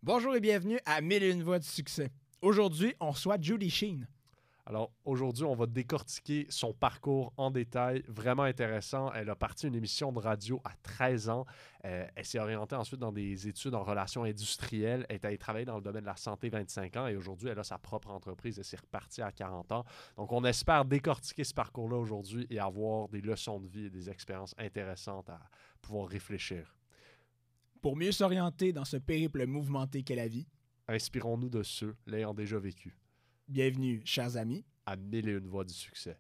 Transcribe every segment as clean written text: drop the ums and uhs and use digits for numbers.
Bonjour et bienvenue à 1001 voix du succès. Aujourd'hui, on reçoit Judy Sheen. Alors, aujourd'hui, on va décortiquer son parcours en détail. Vraiment intéressant. Elle a parti une émission de radio à 13 ans. Elle s'est orientée ensuite dans des études en relations industrielles. Elle est allée travailler dans le domaine de la santé 25 ans et aujourd'hui, elle a sa propre entreprise. Elle s'est repartie à 40 ans. Donc, on espère décortiquer ce parcours-là aujourd'hui et avoir des leçons de vie et des expériences intéressantes à pouvoir réfléchir. Pour mieux s'orienter dans ce périple mouvementé qu'est la vie, Inspirons-nous de ceux l'ayant déjà vécu. bienvenue, chers amis, À 1001 voix du succès.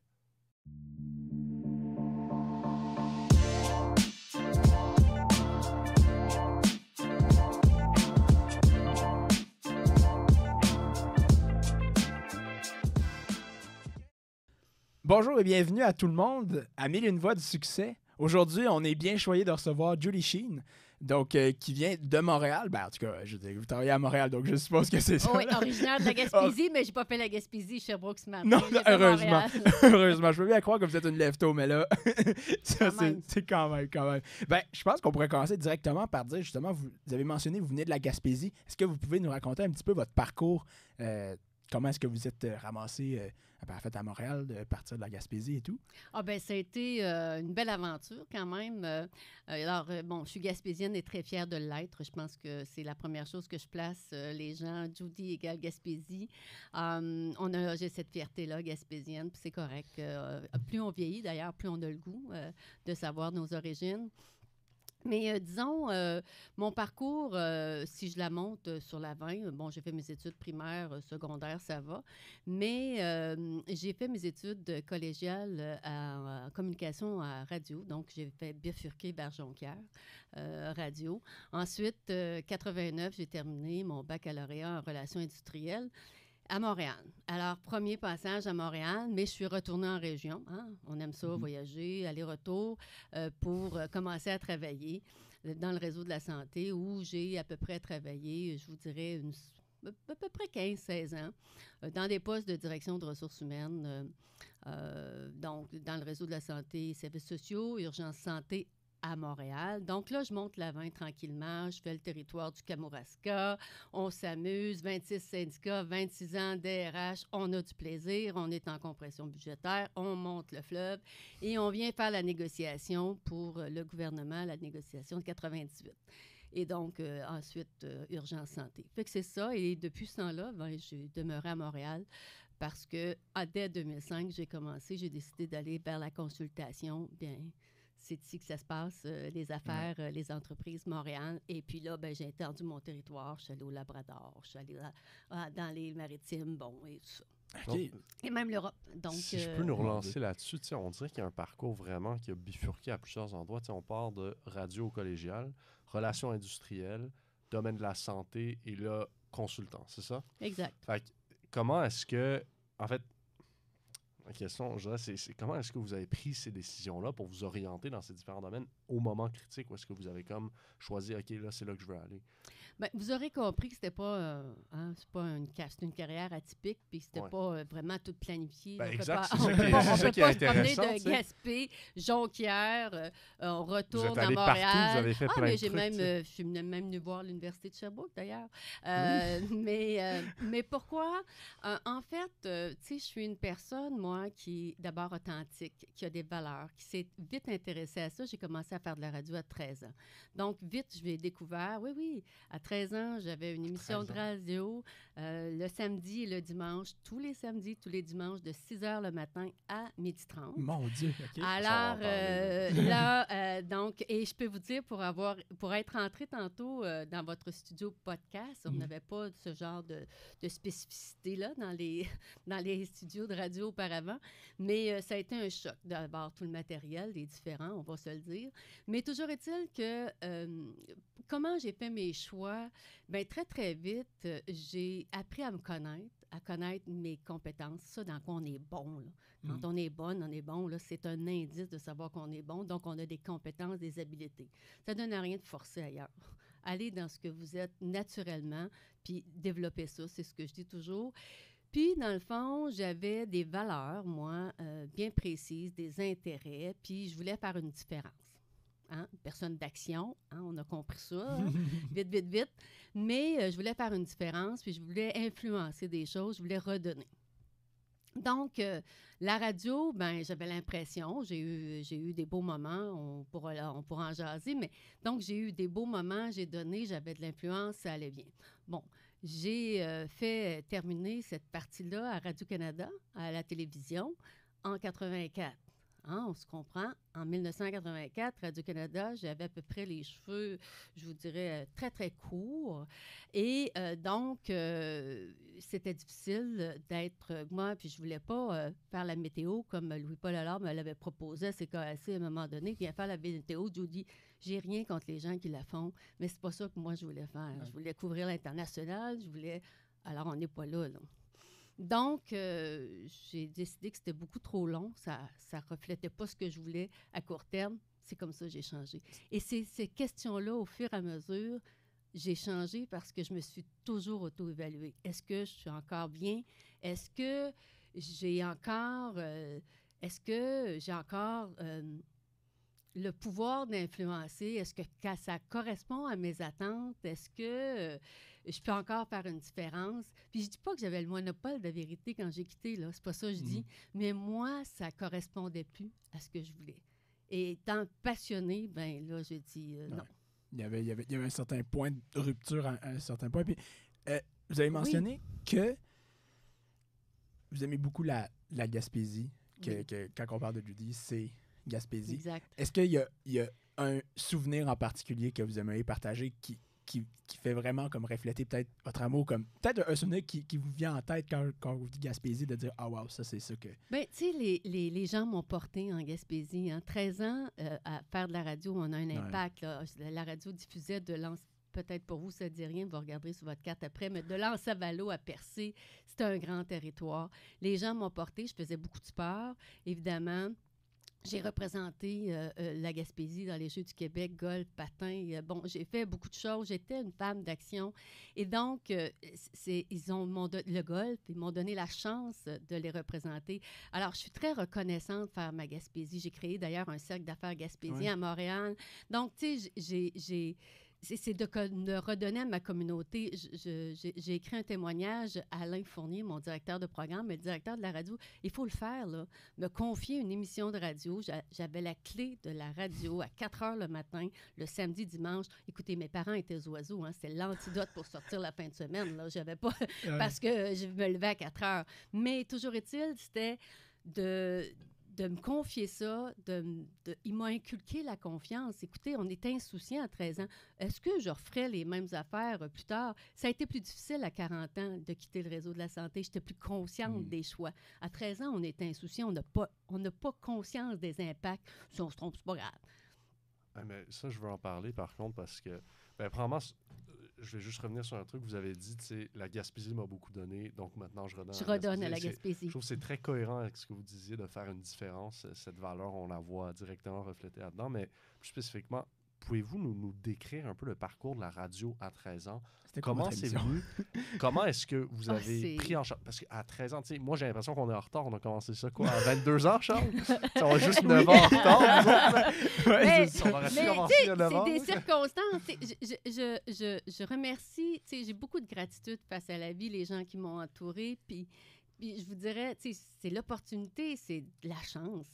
Bonjour et bienvenue à tout le monde à 1001 voix du succès. Aujourd'hui, on est bien choyé de recevoir Judy Sheen, donc qui vient de Montréal. Ben, en tout cas, vous travaillez à Montréal, donc je suppose que c'est ça. Oh oui, originaire de la Gaspésie, mais j'ai pas fait la Gaspésie, Sherbrooke ce matin. Non, J'ai fait heureusement. Montréal. Heureusement, je peux bien croire que vous êtes une lève-tôt, mais là, ça, Quand même. c'est quand même. Ben, je pense qu'on pourrait commencer directement par dire, justement, vous avez mentionné, vous venez de la Gaspésie. Est-ce que vous pouvez nous raconter un petit peu votre parcours? Comment est-ce que vous êtes ramassé à Montréal, de partir de la Gaspésie et tout? Ah ben ça a été une belle aventure quand même. Bon, je suis gaspésienne et très fière de l'être. Je pense que c'est la première chose que je place. Les gens, Judy égale Gaspésie. J'ai cette fierté-là, gaspésienne, puis c'est correct. Plus on vieillit, d'ailleurs, plus on a le goût de savoir nos origines. Mais disons, mon parcours, si je la monte sur la 20, bon, j'ai fait mes études primaires, secondaires, ça va, mais j'ai fait mes études collégiales en communication à radio, donc j'ai fait bifurquer vers Jonquière, radio. Ensuite, 89, j'ai terminé mon baccalauréat en relations industrielles à Montréal. Alors, premier passage à Montréal, mais je suis retournée en région. Hein? On aime ça, voyager, aller-retour, pour commencer à travailler dans le réseau de la santé où j'ai à peu près travaillé, je vous dirais, à peu près 15-16 ans, dans des postes de direction de ressources humaines, donc dans le réseau de la santé, services sociaux, urgence santé à Montréal. Donc là, je monte la 20 tranquillement. Je fais le territoire du Kamouraska. On s'amuse. 26 syndicats, 26 ans DRH. On a du plaisir. On est en compression budgétaire. On monte le fleuve et on vient faire la négociation pour le gouvernement, la négociation de 98. Et donc, ensuite, urgence santé. Fait que c'est ça. Et depuis ce temps-là, j'ai demeuré à Montréal parce que dès 2005, j'ai décidé d'aller vers la consultation. Bien, c'est ici que ça se passe, les affaires, les entreprises, Montréal. Et puis là, j'ai étendu mon territoire. Je suis allée au Labrador, je suis allée dans les maritimes, bon, et tout ça. OK. Et même l'Europe. Donc, Si je peux nous relancer là-dessus, on dirait qu'il y a un parcours vraiment qui a bifurqué à plusieurs endroits. On part de radio au collégial, relations industrielles, domaine de la santé et là, consultant, c'est ça? Exact. Fait que, comment est-ce que, en fait, la question, je dirais, c'est comment est-ce que vous avez pris ces décisions-là pour vous orienter dans ces différents domaines au moment critique où est-ce que vous avez comme choisi, OK, là, c'est là que je veux aller? Bien, vous aurez compris que c'était pas, c'est pas c'était une carrière atypique, puis c'était pas vraiment tout planifié. Ben, On exact, peut c'est pas, ça on qui peut est pas se promener intéressant, de tu sais. Gaspé, Jonquière, on Vous retourne êtes à allé Montréal. partout, vous avez fait plein mais de j'ai trucs. même, tu sais. je suis même venue voir l'Université de Sherbrooke, d'ailleurs. Mais pourquoi? En fait, tu sais, je suis une personne, moi, qui est d'abord authentique, qui a des valeurs, qui s'est vite intéressée à ça. J'ai commencé à faire de la radio à 13 ans. Donc, vite, je l'ai découvert. Oui, à 13 ans, j'avais une émission de radio le samedi et le dimanche, tous les samedis, tous les dimanches, de 6 h le matin à 12h30. Mon Dieu, OK. Alors, là, donc, et je peux vous dire, pour être entré tantôt dans votre studio podcast, on n'avait pas ce genre de spécificité-là dans les studios de radio auparavant, mais ça a été un choc d'avoir tout le matériel, les différents, on va se le dire. Mais toujours est-il que comment j'ai fait mes choix? Bien, très, très vite, j'ai appris à me connaître, à connaître mes compétences, ça dans quoi on est bon, là. Quand on est bonne, on est bon, là, c'est un indice de savoir qu'on est bon, donc on a des compétences, des habiletés. Ça ne donne à rien de forcer ailleurs. Allez dans ce que vous êtes naturellement, puis développez ça, c'est ce que je dis toujours. Puis, dans le fond, j'avais des valeurs, moi, bien précises, des intérêts, puis je voulais faire une différence. hein, une personne d'action, hein, on a compris ça, hein, vite, vite, vite. Mais je voulais faire une différence, puis je voulais influencer des choses, je voulais redonner. Donc, la radio, ben j'avais l'impression, j'ai eu des beaux moments, on pourra en jaser, mais donc j'ai eu des beaux moments, j'ai donné, j'avais de l'influence, ça allait bien. Bon, j'ai fait terminer cette partie-là à Radio-Canada, à la télévision, en 84. Hein, on se comprend. En 1984, Radio-Canada, j'avais à peu près les cheveux, je vous dirais, très, très courts. Et donc, c'était difficile d'être moi, puis je ne voulais pas faire la météo comme Louis-Paul Allard me l'avait proposé à CKAC à un moment donné. Viens faire la météo, Judy. J'ai rien contre les gens qui la font, mais c'est pas ça que moi, je voulais faire. Ouais. Je voulais couvrir l'international, je voulais... Alors, on n'est pas là. Donc, j'ai décidé que c'était beaucoup trop long. Ça ne reflétait pas ce que je voulais à court terme. C'est comme ça que j'ai changé. Et ces questions-là, au fur et à mesure, j'ai changé parce que je me suis toujours auto-évaluée. Est-ce que je suis encore bien? Est-ce que j'ai encore... le pouvoir d'influencer? Est-ce que ça correspond à mes attentes? Est-ce que... je peux encore faire une différence. Puis je dis pas que j'avais le monopole de la vérité quand j'ai quitté, là. C'est pas ça que je dis. Mais moi, ça correspondait plus à ce que je voulais. Et étant passionnée, ben là, j'ai dit non. Il y avait un certain point de rupture à un certain point. Puis vous avez mentionné que vous aimez beaucoup la Gaspésie, que quand on parle de Judy, c'est Gaspésie. Exact. Est-ce qu'il y a un souvenir en particulier que vous aimeriez partager qui fait vraiment comme refléter peut-être votre amour, comme peut-être un souvenir qui vous vient en tête quand vous dites Gaspésie, de dire « Ah, wow, ça, c'est ça que... » Bien, tu sais, les gens m'ont porté en Gaspésie. Hein. 13 ans à faire de la radio, on a un impact. Là. La radio diffusait de peut-être pour vous, ça ne dit rien, vous regarderez sur votre carte après, mais de l'Anse-à-Valo à Percé, c'était un grand territoire. Les gens m'ont porté, je faisais beaucoup de sport, évidemment. J'ai représenté la Gaspésie dans les Jeux du Québec, golf, patin. Bon, j'ai fait beaucoup de choses. J'étais une femme d'action. Et donc, le golf, ils m'ont donné la chance de les représenter. Alors, je suis très reconnaissante de faire ma Gaspésie. J'ai créé d'ailleurs un cercle d'affaires gaspésien à Montréal. Donc, tu sais, c'est de redonner à ma communauté. J'ai écrit un témoignage à Alain Fournier, mon directeur de programme, mais le directeur de la radio. Il faut le faire, là. Me confier une émission de radio. J'avais la clé de la radio à 4 heures le matin, le samedi, dimanche. Écoutez, mes parents étaient oiseaux. Hein. C'était l'antidote pour sortir la fin de semaine. Là. J'avais pas... parce que je me levais à 4 heures. Mais toujours est-il, c'était de me confier ça, il m'a inculqué la confiance. Écoutez, on est insouciant à 13 ans. Est-ce que je referais les mêmes affaires plus tard? Ça a été plus difficile à 40 ans de quitter le réseau de la santé. J'étais plus consciente des choix. À 13 ans, on est insouciant. On n'a pas conscience des impacts. Si on se trompe, c'est pas grave. Ah, mais ça, je veux en parler, par contre, parce que, premièrement, je vais juste revenir sur un truc que vous avez dit, tu sais, la Gaspésie m'a beaucoup donné, donc maintenant je redonne à la Gaspésie. Je trouve que c'est très cohérent avec ce que vous disiez de faire une différence. Cette valeur, on la voit directement reflétée là-dedans, mais plus spécifiquement, pouvez-vous nous décrire un peu le parcours de la radio à 13 ans? Comment c'est venu? Comment est-ce que vous avez pris en charge? Parce qu'à 13 ans, tu sais, moi, j'ai l'impression qu'on est en retard. On a commencé ça, quoi, à 22 ans, Charles? On a juste 9 ans en retard, on va rester commencé à 9 ans. C'est des circonstances. Je remercie, tu sais, j'ai beaucoup de gratitude face à la vie, les gens qui m'ont entourée, puis je vous dirais, tu sais, c'est l'opportunité, c'est de la chance.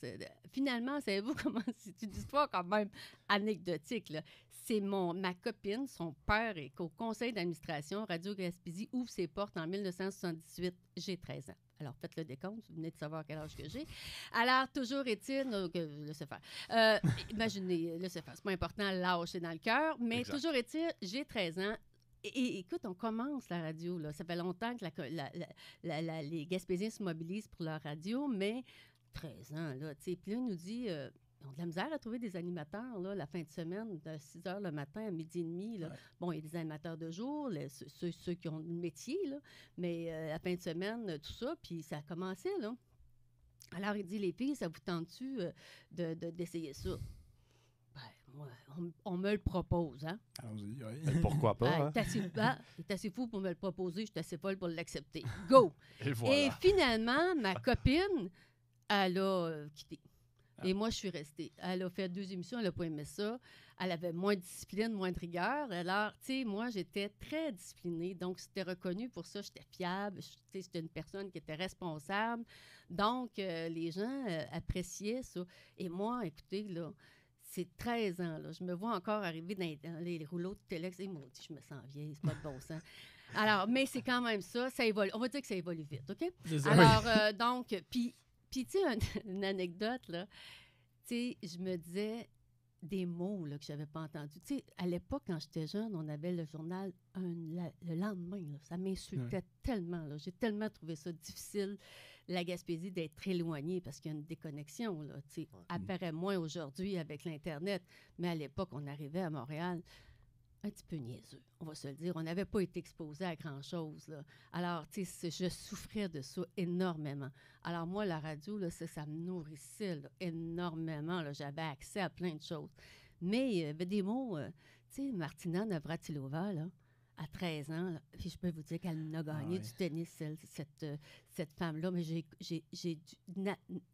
Finalement, savez-vous comment... C'est une histoire quand même anecdotique, là. C'est ma copine, son père est au conseil d'administration, Radio Gaspésie ouvre ses portes en 1978. J'ai 13 ans. Alors, faites le décompte, vous venez de savoir quel âge que j'ai. Alors, toujours est-il... laissez faire. Imaginez, laissez faire. C'est pas important, l'âge, c'est dans le cœur. Mais toujours est-il, j'ai 13 ans. Et écoute, on commence la radio, là. Ça fait longtemps que les Gaspésiens se mobilisent pour leur radio, mais 13 ans, là, tu sais. Puis là, il nous dit... ils ont de la misère à trouver des animateurs, là, la fin de semaine, de 6 h le matin à 12h30. Là. Ouais. Bon, il y a des animateurs de jour, ceux qui ont le métier, là, mais la fin de semaine, tout ça, puis ça a commencé, là. Alors, il dit, les filles, ça vous tente-tu d'essayer ça? Ben, moi, on me le propose, hein? Allons-y, oui. Pourquoi pas, hein? Il est assez fou pour me le proposer, je suis assez folle pour l'accepter. Go! Et, voilà. Et finalement, ma copine, elle a quitté. Et moi, je suis restée. Elle a fait 2 émissions, elle n'a pas aimé ça. Elle avait moins de discipline, moins de rigueur. Alors, tu sais, moi, j'étais très disciplinée. Donc, c'était reconnu pour ça. J'étais fiable. Tu sais, j'étais une personne qui était responsable. Donc, les gens appréciaient ça. Et moi, écoutez, là, c'est 13 ans. Là. Je me vois encore arriver dans les rouleaux de Téléx. Et maudit, je me sens vieille, c'est pas de bon sens. Alors, mais c'est quand même ça. Ça évolue. On va dire que ça évolue vite, OK? C'est ça, Alors, donc, puis tu sais, une anecdote, là, tu sais, je me disais des mots là, que je n'avais pas entendus. Tu sais, à l'époque, quand j'étais jeune, on avait le journal le lendemain. Là, ça m'insultait tellement. Là. J'ai tellement trouvé ça difficile, la Gaspésie, d'être éloignée parce qu'il y a une déconnexion. Là, tu sais, apparaît moins aujourd'hui avec l'Internet. Mais à l'époque, on arrivait à Montréal un petit peu niaiseux, on va se le dire. On n'avait pas été exposé à grand-chose. Là. Alors, tu sais, je souffrais de ça énormément. Alors, moi, la radio, là, ça me nourrissait là, énormément. Là. J'avais accès à plein de choses. Mais il y avait des mots, tu sais, Martina Navratilova, là, à 13 ans, là, puis je peux vous dire qu'elle n'a gagné du tennis, cette femme-là. Mais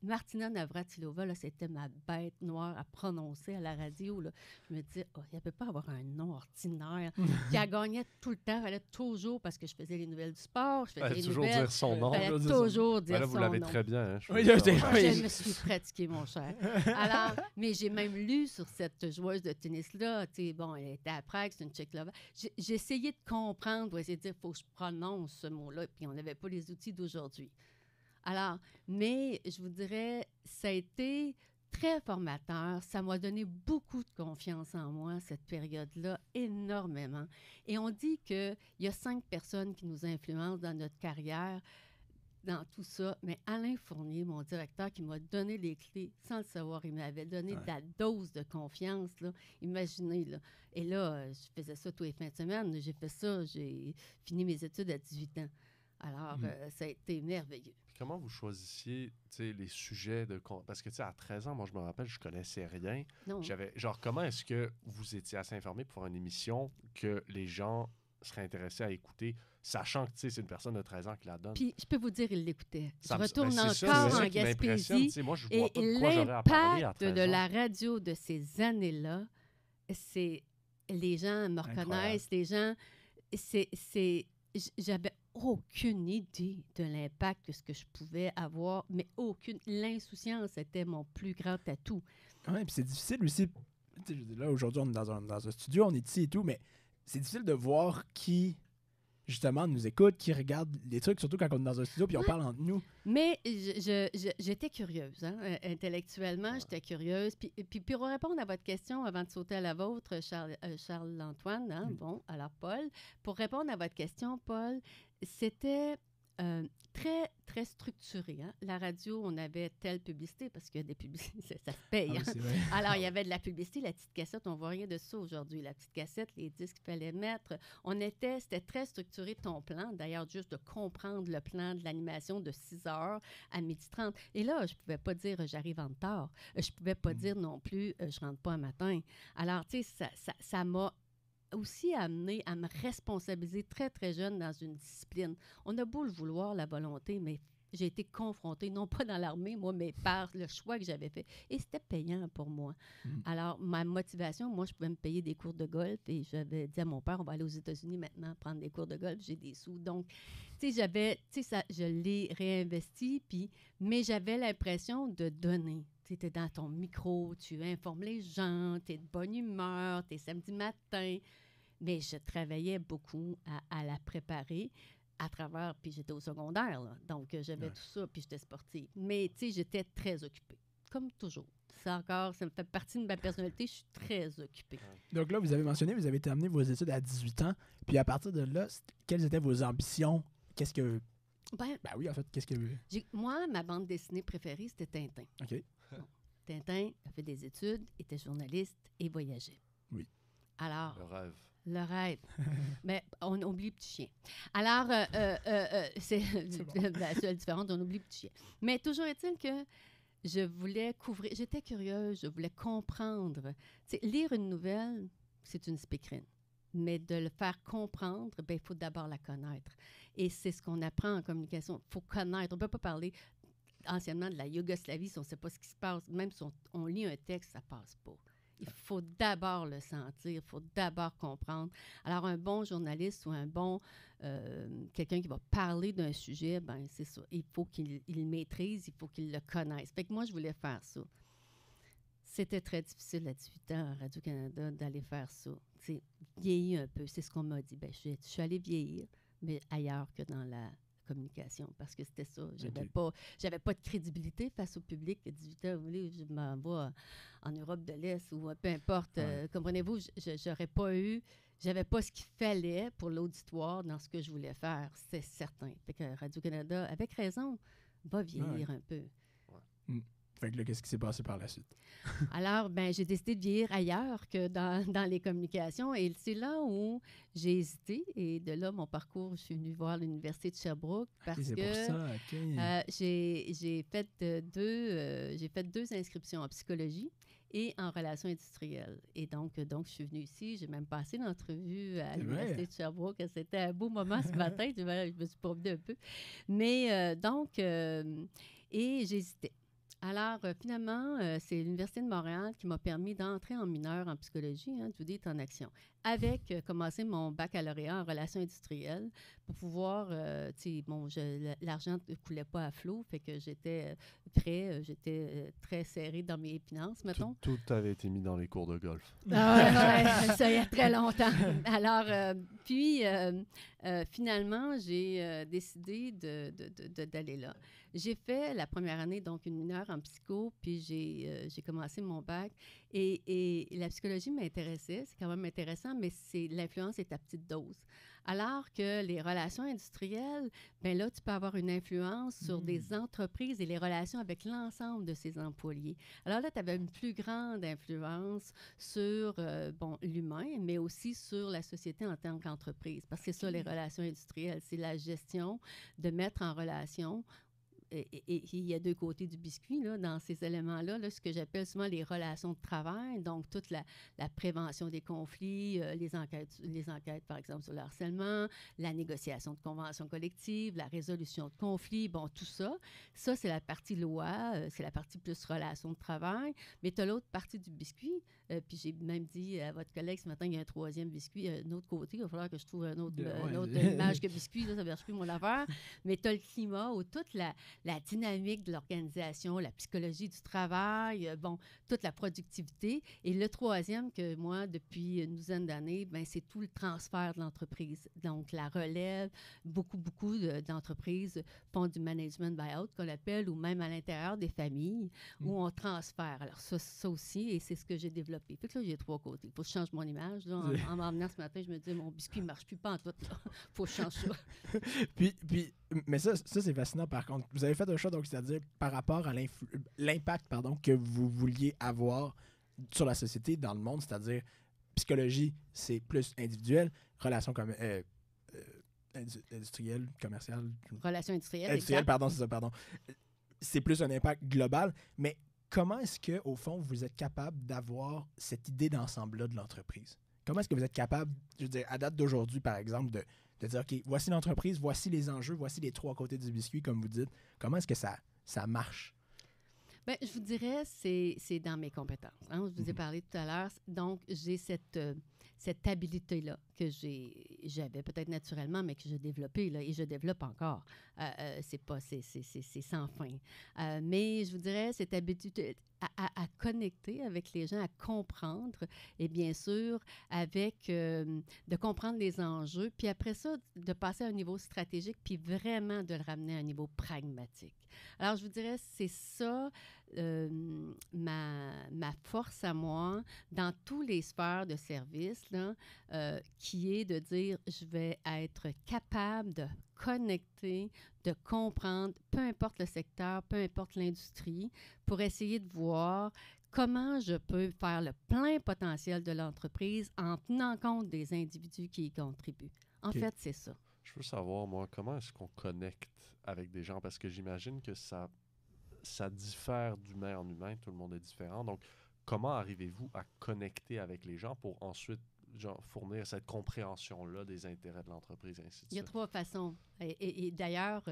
Martina Navratilova, là, c'était ma bête noire à prononcer à la radio. Là. Je me disais, il ne peut pas avoir un nom ordinaire. Puis elle gagnait tout le temps. Elle fallait toujours, parce que je faisais les nouvelles du sport, je faisais les toujours nouvelles. dire son nom. Il fallait toujours dire Là, son vous l'avez nom. très bien. Hein, Je me suis pratiquée, mon cher. Alors, mais j'ai même lu sur cette joueuse de tennis-là. Tu sais, bon, elle était à Prague, c'est une Tchécoslovaque. J'ai essayé de comprendre pour essayer de dire, il faut que je prononce ce mot-là, puis on n'avait pas les outils d'aujourd'hui. Alors, mais je vous dirais, ça a été très formateur. Ça m'a donné beaucoup de confiance en moi, cette période-là, énormément. Et on dit qu'il y a 5 personnes qui nous influencent dans notre carrière, dans tout ça. Mais Alain Fournier, mon directeur, qui m'a donné les clés, sans le savoir, il m'avait donné de la dose de confiance, là. Imaginez, là. Et là, je faisais ça tous les fins de semaine. J'ai fait ça, j'ai fini mes études à 18 ans. Alors, ça a été merveilleux. Comment vous choisissiez les sujets de... Parce que à 13 ans, moi, je me rappelle, je connaissais rien. Non. Comment est-ce que vous étiez assez informé pour faire une émission que les gens seraient intéressés à écouter, sachant que c'est une personne de 13 ans qui la donne? Puis, je peux vous dire, il l'écoutait. Je C'est retourne ça, encore ça en qui m'impressionne. Gaspésie. Moi, je Et vois pas de quoi j'aurais à parler à l'impact 13 de ans. la radio de ces années-là, c'est... Les gens me reconnaissent, les gens... J'avais aucune idée de l'impact de ce que je pouvais avoir, mais aucune. L'insouciance était mon plus grand atout. Oui, puis c'est difficile aussi. Je veux dire, là, aujourd'hui, on est dans un studio, on est ici et tout, mais c'est difficile de voir qui, justement, nous écoute, qui regarde les trucs, surtout quand on est dans un studio puis on parle entre nous. Mais j'étais curieuse, hein? Intellectuellement, j'étais curieuse. Puis pour répondre à votre question, avant de sauter à la vôtre, Charles-Antoine, hein? Bon, alors Paul, pour répondre à votre question, Paul, c'était très, très structuré. Hein? La radio, on avait telle publicité, parce que des publicités, ça se paye. Hein? Alors, il y avait de la publicité, la petite cassette, on ne voit rien de ça aujourd'hui. La petite cassette, les disques qu'il fallait mettre. C'était très structuré ton plan. D'ailleurs, juste de comprendre le plan de l'animation de 6 heures à 12h30. Et là, je ne pouvais pas dire j'arrive en retard. Je ne pouvais pas dire non plus je ne rentre pas un matin. Alors, tu sais, ça m'a aussi amené à me responsabiliser très, très jeune dans une discipline. On a beau le vouloir, la volonté, mais j'ai été confrontée, non pas dans l'armée, moi, mais par le choix que j'avais fait. Et c'était payant pour moi. Alors, ma motivation, moi, je pouvais me payer des cours de golf et j'avais dit à mon père, on va aller aux États-Unis maintenant prendre des cours de golf, j'ai des sous. Donc, tu sais, je l'ai réinvesti, mais j'avais l'impression de donner. Tu es dans ton micro, tu informes les gens, tu es de bonne humeur, tu es samedi matin. Mais je travaillais beaucoup à la préparer à travers, puis j'étais au secondaire, là, donc j'avais tout ça, puis j'étais sportive. Mais, tu sais, j'étais très occupée, comme toujours. Ça me fait partie de ma personnalité, je suis très occupée. Donc là, vous avez mentionné, vous avez terminé vos études à 18 ans, puis à partir de là, quelles étaient vos ambitions? Qu'est-ce que... Ben oui, en fait, qu'est-ce que... Moi, ma bande dessinée préférée, c'était Tintin. OK. Bon. Tintin a fait des études, était journaliste et voyageait. Oui. Alors... Le rêve. Mais on oublie Petit Chien. Alors, c'est la seule différence, on oublie Petit Chien. Mais toujours est-il que je voulais couvrir, j'étais curieuse, je voulais comprendre. T'sais, lire une nouvelle, c'est une speakerine. Mais de le faire comprendre, il faut d'abord la connaître. Et c'est ce qu'on apprend en communication. Il faut connaître. On ne peut pas parler anciennement de la Yougoslavie, si on ne sait pas ce qui se passe, même si on lit un texte, ça ne passe pas. Il faut d'abord le sentir, il faut d'abord comprendre. Alors, un bon journaliste ou un bon quelqu'un qui va parler d'un sujet, ben c'est ça. Il faut qu'il le maîtrise, il faut qu'il le connaisse. Fait que moi, je voulais faire ça. C'était très difficile à 18 ans à Radio-Canada d'aller faire ça. C'est vieillir un peu, c'est ce qu'on m'a dit. Ben, je suis allée vieillir, mais ailleurs que dans la communication, parce que c'était ça. J'avais pas de crédibilité face au public. À 18 ans, vous voulez, je m'en vais en Europe de l'Est ou peu importe. Comprenez-vous, j'avais pas ce qu'il fallait pour l'auditoire dans ce que je voulais faire, c'est certain. Fait que Radio-Canada, avec raison, va vieillir un peu. Fait que là, qu'est-ce qui s'est passé par la suite? Alors, ben, j'ai décidé de vieillir ailleurs que dans les communications. Et c'est là où j'ai hésité. Et de là, mon parcours, je suis venue voir l'Université de Sherbrooke parce c'est que pour ça, OK. j'ai fait deux inscriptions en psychologie et en relations industrielles. Et donc je suis venue ici. J'ai même passé l'entrevue à l'Université de Sherbrooke. C'était un beau moment ce matin. Je me suis promenée un peu. Mais et j'hésitais. Alors, finalement, c'est l'Université de Montréal qui m'a permis d'entrer en mineur en psychologie, Judy est en action, avec commencer mon baccalauréat en relations industrielles pour pouvoir, l'argent ne coulait pas à flot, fait que j'étais j'étais très serrée dans mes finances, mettons. Tout avait été mis dans les cours de golf. Ça il y a très longtemps. Alors, finalement, j'ai décidé d'aller là. J'ai fait la première année, donc une mineure en psycho, puis j'ai commencé mon bac. Et la psychologie m'intéressait, c'est quand même intéressant, mais l'influence est à petite dose. Alors que les relations industrielles, bien là, tu peux avoir une influence sur des entreprises et les relations avec l'ensemble de ces employés. Alors là, tu avais une plus grande influence sur l'humain, mais aussi sur la société en tant qu'entreprise. Parce que c'est ça, les relations industrielles, c'est la gestion de mettre en relation. Et il y a deux côtés du biscuit là, dans ces éléments-là, ce que j'appelle souvent les relations de travail, donc toute la prévention des conflits, les enquêtes, par exemple, sur le harcèlement, la négociation de conventions collectives, la résolution de conflits, bon, tout ça. Ça, c'est la partie loi, c'est la partie plus relations de travail, mais tu as l'autre partie du biscuit, puis j'ai même dit à votre collègue ce matin, il y a un troisième biscuit, un autre côté, il va falloir que je trouve une autre image que biscuit, là, ça ne marche plus mon affaire, mais tu as le climat où toute la dynamique de l'organisation, la psychologie du travail, toute la productivité. Et le troisième que moi, depuis une douzaine d'années, c'est tout le transfert de l'entreprise. Donc, la relève, beaucoup d'entreprises font du management buyout, qu'on appelle, ou même à l'intérieur des familles, où on transfère. Alors, ça aussi, et c'est ce que j'ai développé. Fait que là, j'ai trois côtés. Il faut que je change mon image. Là. En m'emmenant ce matin, je me dis, mon biscuit ne marche plus pas en tout. Il faut que je change ça. Mais ça, c'est fascinant, par contre. Vous avez fait un choix, donc, c'est-à-dire par rapport à l'impact que vous vouliez avoir sur la société, dans le monde, c'est-à-dire psychologie, c'est plus individuel, relations comme industrielles, commerciales. Relations industrielles, industrielles, pardon, c'est ça, pardon. C'est plus un impact global, mais comment est-ce que, au fond, vous êtes capable d'avoir cette idée d'ensemble-là de l'entreprise? Comment est-ce que vous êtes capable, je veux dire, à date d'aujourd'hui, par exemple, de dire, OK, voici l'entreprise, voici les enjeux, voici les trois côtés du biscuit, comme vous dites. Comment est-ce que ça marche? Bien, je vous dirais, c'est dans mes compétences. Je vous ai parlé tout à l'heure. Donc, j'ai cette habilité-là que j'avais peut-être naturellement, mais que j'ai développée, là, et je développe encore. C'est sans fin. Mais je vous dirais, cette habitude à connecter avec les gens, à comprendre, et bien sûr, de comprendre les enjeux, puis après ça, de passer à un niveau stratégique, puis vraiment de le ramener à un niveau pragmatique. Alors, je vous dirais, c'est ça ma force à moi dans tous les sphères de service, là, qui est de dire, je vais être capable de connecter, de comprendre, peu importe le secteur, peu importe l'industrie, pour essayer de voir comment je peux faire le plein potentiel de l'entreprise en tenant compte des individus qui y contribuent. En fait, c'est ça. Je veux savoir, moi, comment est-ce qu'on connecte avec des gens? Parce que j'imagine que ça diffère d'humain en humain. Tout le monde est différent. Donc, comment arrivez-vous à connecter avec les gens pour ensuite fournir cette compréhension-là des intérêts de l'entreprise, ainsi de Il y a suite. 3 façons. Et d'ailleurs...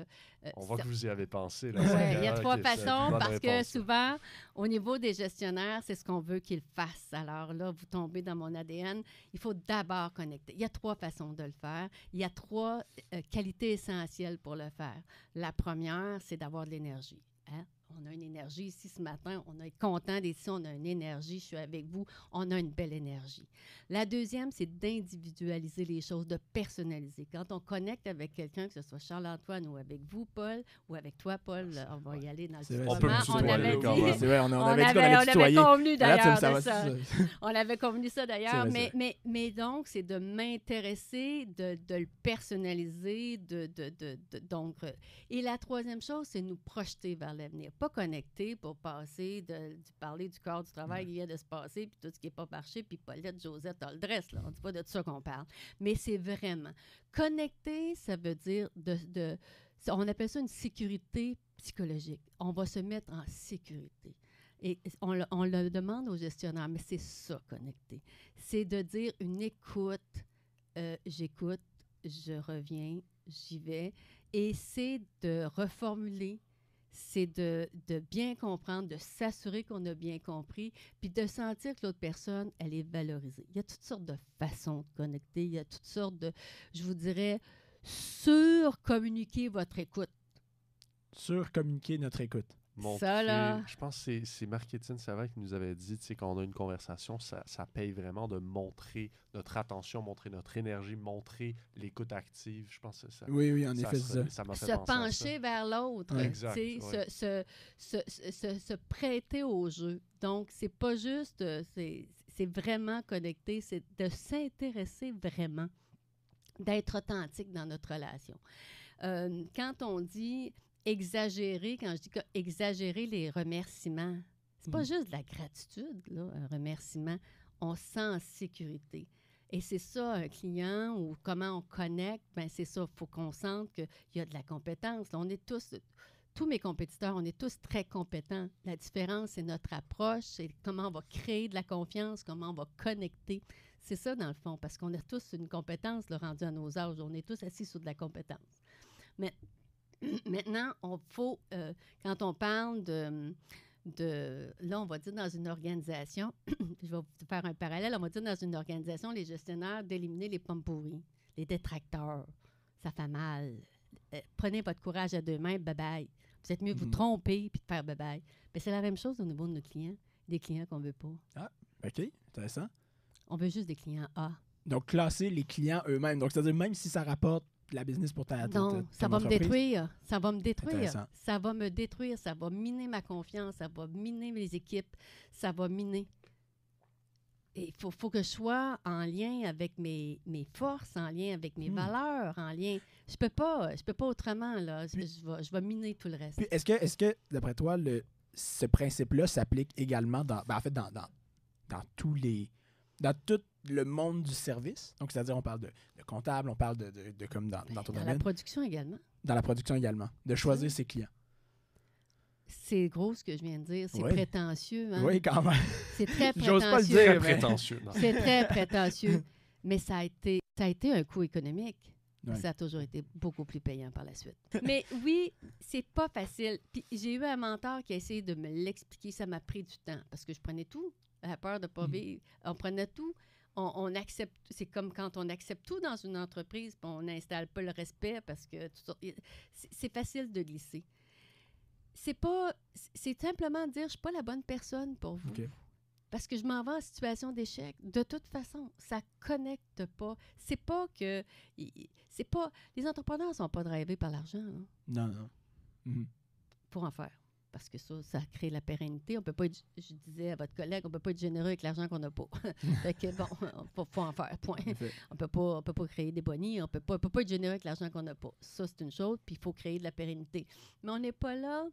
On voit que vous y avez pensé. Là. Ouais, il y a Ok, 3 c'est une façons bonne parce que réponse. souvent, au niveau des gestionnaires, c'est ce qu'on veut qu'ils fassent. Alors là, vous tombez dans mon ADN. Il faut d'abord connecter. Il y a 3 façons de le faire. Il y a 3 qualités essentielles pour le faire. La première, c'est d'avoir de l'énergie. Hein? On a une énergie ici ce matin. On est content d'être ici. On a une énergie. Je suis avec vous. On a une belle énergie. La deuxième, c'est d'individualiser les choses, de personnaliser. Quand on connecte avec quelqu'un, que ce soit Charles-Antoine ou avec vous, Paul, ou avec toi, Paul, on va y aller dans le C'est vrai, On peut tutoiement. me On tutoyer avait quand dit... même. C'est vrai, on On avait dit qu'on allait avait tutoyer. convenu Là, d'ailleurs ça de va, ça. c'est ça. On avait convenu ça d'ailleurs, C'est vrai, mais donc, c'est de m'intéresser, de le personnaliser, donc... et la troisième chose, c'est nous projeter vers l'avenir. Pas connecter pour passer, parler du corps du travail qui vient de se passer, puis tout ce qui n'est pas marché, puis Paulette, Josette, all dress, là. On ne dit pas de ça qu'on parle. Mais c'est vraiment... Connecter, ça veut dire on appelle ça une sécurité psychologique. On va se mettre en sécurité. Et on le demande aux gestionnaires, mais c'est ça, connecter. C'est de dire une écoute, j'écoute, je reviens, j'y vais. Et c'est de reformuler, c'est de bien comprendre, de s'assurer qu'on a bien compris, puis de sentir que l'autre personne, elle est valorisée. Il y a toutes sortes de façons de connecter, il y a toutes sortes de, je vous dirais, surcommuniquer votre écoute. Surcommuniquer notre écoute. Ça, là. Je pense que c'est Marc-Étienne Savard qui nous avait dit, tu sais, quand on a une conversation, ça paye vraiment de montrer notre attention, montrer notre énergie, montrer l'écoute active. Je pense que ça. Oui, en effet, c'est ça. Ça m'a fait Se penser à pencher ça. vers l'autre, Ouais. Exact, tu sais, ouais. se prêter au jeu. Donc, c'est pas juste, c'est vraiment connecté, c'est de s'intéresser vraiment, d'être authentique dans notre relation. Quand on dit exagérer, quand je dis exagérer les remerciements, c'est pas juste de la gratitude, là, un remerciement. On se sent en sécurité. Et c'est ça, un client, ou comment on connecte, bien c'est ça, il faut qu'on sente qu'il y a de la compétence. Là, on est tous mes compétiteurs, on est tous très compétents. La différence, c'est notre approche, c'est comment on va créer de la confiance, comment on va connecter. C'est ça, dans le fond, parce qu'on a tous une compétence, là, rendue à nos âges. On est tous assis sur de la compétence. Mais maintenant, quand on parle là, on va dire dans une organisation, je vais vous faire un parallèle, on va dire dans une organisation, les gestionnaires d'éliminer les pommes pourries, les détracteurs. Ça fait mal. Prenez votre courage à 2 mains, bye-bye. Vous êtes mieux vous tromper puis de faire bye-bye. Mais c'est la même chose au niveau de nos clients, des clients qu'on ne veut pas. Ah, OK, intéressant. On veut juste des clients A. Donc, classer les clients eux-mêmes. Donc, c'est-à-dire, même si ça rapporte de la business pour ta Non, ça va me détruire. Ça va me détruire. Intéressant. Ça va me détruire. Ça va miner ma confiance. Ça va miner mes équipes. Ça va miner. Et il faut que je sois en lien avec mes forces, en lien avec mes valeurs, en lien... Je peux pas autrement, là. Je vais miner tout le reste. Puis, est-ce que d'après toi, ce principe-là s'applique également dans tous les... Dans tout le monde du service? Donc, c'est-à-dire, on parle de comptable, on parle de comme dans ton Dans domaine. la production également. Dans la production également. De choisir ses clients. C'est gros ce que je viens de dire. C'est Oui. prétentieux. Hein? Oui, quand même. C'est très prétentieux. J'ose pas le Très dire, mais- prétentieux. non. C'est très prétentieux. Mais ça a été un coût économique. Ouais. Ça a toujours été beaucoup plus payant par la suite. Mais oui, c'est pas facile. Puis j'ai eu un mentor qui a essayé de me l'expliquer. Ça m'a pris du temps parce que je prenais tout. La peur de ne pas vivre. On prenait tout. On accepte. C'est comme quand on accepte tout dans une entreprise puis on n'installe pas le respect parce que c'est facile de glisser. C'est simplement dire je suis pas la bonne personne pour vous. OK. Parce que je m'en vais en situation d'échec. De toute façon, ça connecte pas. C'est pas que... Les entrepreneurs sont pas drivés par l'argent, hein, Non. Mhm. pour en faire. Parce que ça crée la pérennité. On peut pas être, je disais à votre collègue, on peut pas être généreux avec l'argent qu'on n'a pas. Fait que bon, faut en faire, point. En effet. On peut pas créer des bonnies, on peut pas être généreux avec l'argent qu'on n'a pas. Ça, c'est une chose, puis il faut créer de la pérennité. Mais on n'est pas là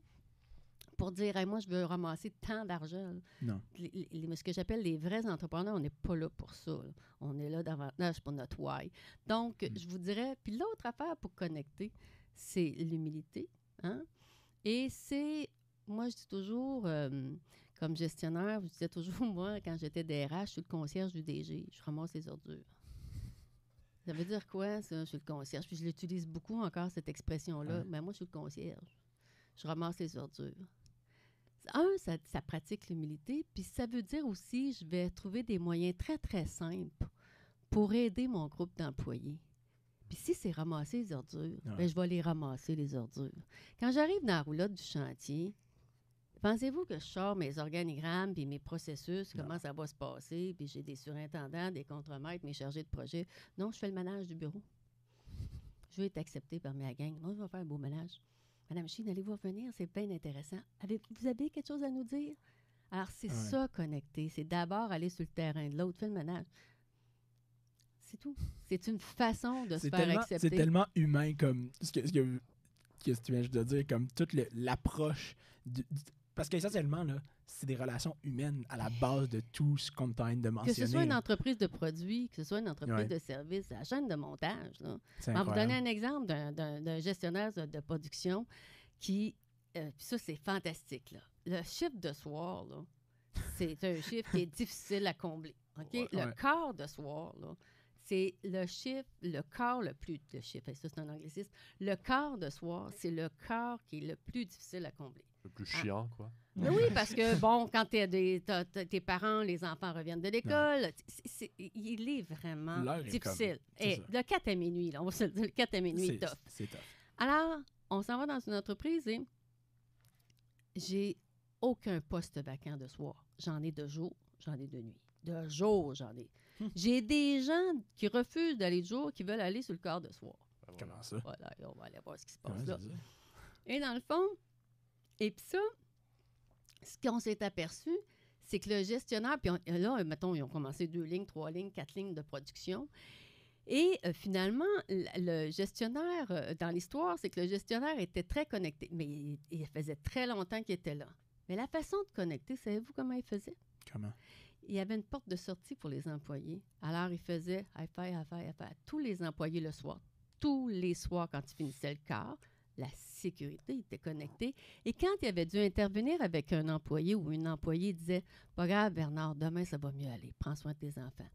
pour dire, hey, moi, je veux ramasser tant d'argent. Là. Non. Ce que j'appelle les vrais entrepreneurs, on n'est pas là pour ça. Là. On est là davantage pour notre why. Donc, je vous dirais, puis l'autre affaire pour connecter, c'est l'humilité. Hein? Et c'est, moi, je dis toujours, comme gestionnaire, je disais toujours, moi, quand j'étais DRH, je suis le concierge du DG. Je ramasse les ordures. Ça veut dire quoi, ça? Je suis le concierge. Puis je l'utilise beaucoup encore, cette expression-là. Mais moi, je suis le concierge. Je ramasse les ordures. Ça pratique l'humilité. Puis ça veut dire aussi, je vais trouver des moyens très, très simples pour aider mon groupe d'employés. Puis si c'est ramasser les ordures, ben, je vais les ramasser, les ordures. Quand j'arrive dans la roulotte du chantier, pensez-vous que je sors mes organigrammes puis mes processus, comment ça va se passer, puis j'ai des surintendants, des contremaîtres, mes chargés de projet? Non, je fais le ménage du bureau. Je vais être accepté par ma gang. Moi, je vais faire un beau ménage. Madame Chine, allez-vous revenir? C'est bien intéressant. Vous avez quelque chose à nous dire? Alors, c'est ça, connecter. C'est d'abord aller sur le terrain de l'autre, faire le ménage. C'est tout. C'est une façon de se faire accepter. C'est tellement humain comme ce que tu viens de dire, comme toute l'approche. Parce qu'essentiellement, là, c'est des relations humaines à la base de tout ce qu'on est en train de mentionner. Que ce soit une entreprise de produits, que ce soit une entreprise de services, la chaîne de montage. Là. Je vais vous donner un exemple d'un gestionnaire de production qui... ça, c'est fantastique. Là. Le chiffre de soir, là, c'est un chiffre qui est difficile à combler. Okay? Le quart de soir, là, c'est le quart le plus... Le chiffre, ça, c'est un anglicisme. Le quart de soir, c'est le quart qui est le plus difficile à combler. Le plus chiant, quoi. Mais oui, parce que, bon, quand tes parents, les enfants reviennent de l'école, il est vraiment difficile. Et le 4 à minuit, là, on va se le dire, le 4 à minuit, c'est tough. C'est tough. Alors, on s'en va dans une entreprise et j'ai aucun poste vacant de soir. J'en ai de jour, j'en ai de nuit. De jour, j'en ai. J'ai des gens qui refusent d'aller de jour, qui veulent aller sur le quart de soir. Comment ça? Voilà, on va aller voir ce qui se passe là. Et dans le fond, et puis ça, ce qu'on s'est aperçu, c'est que le gestionnaire, puis là, mettons, ils ont commencé 2 lignes, 3 lignes, 4 lignes de production. Et finalement, le gestionnaire, dans l'histoire, c'est que le gestionnaire était très connecté. Mais il faisait très longtemps qu'il était là. Mais la façon de connecter, savez-vous comment il faisait? Comment? Il y avait une porte de sortie pour les employés. Alors, il faisait high-five à tous les employés le soir. Tous les soirs, quand il finissait le quart, la sécurité, il était connecté. Et quand il avait dû intervenir avec un employé ou une employée, il disait « Pas grave, Bernard, demain, ça va mieux aller. Prends soin de tes enfants. »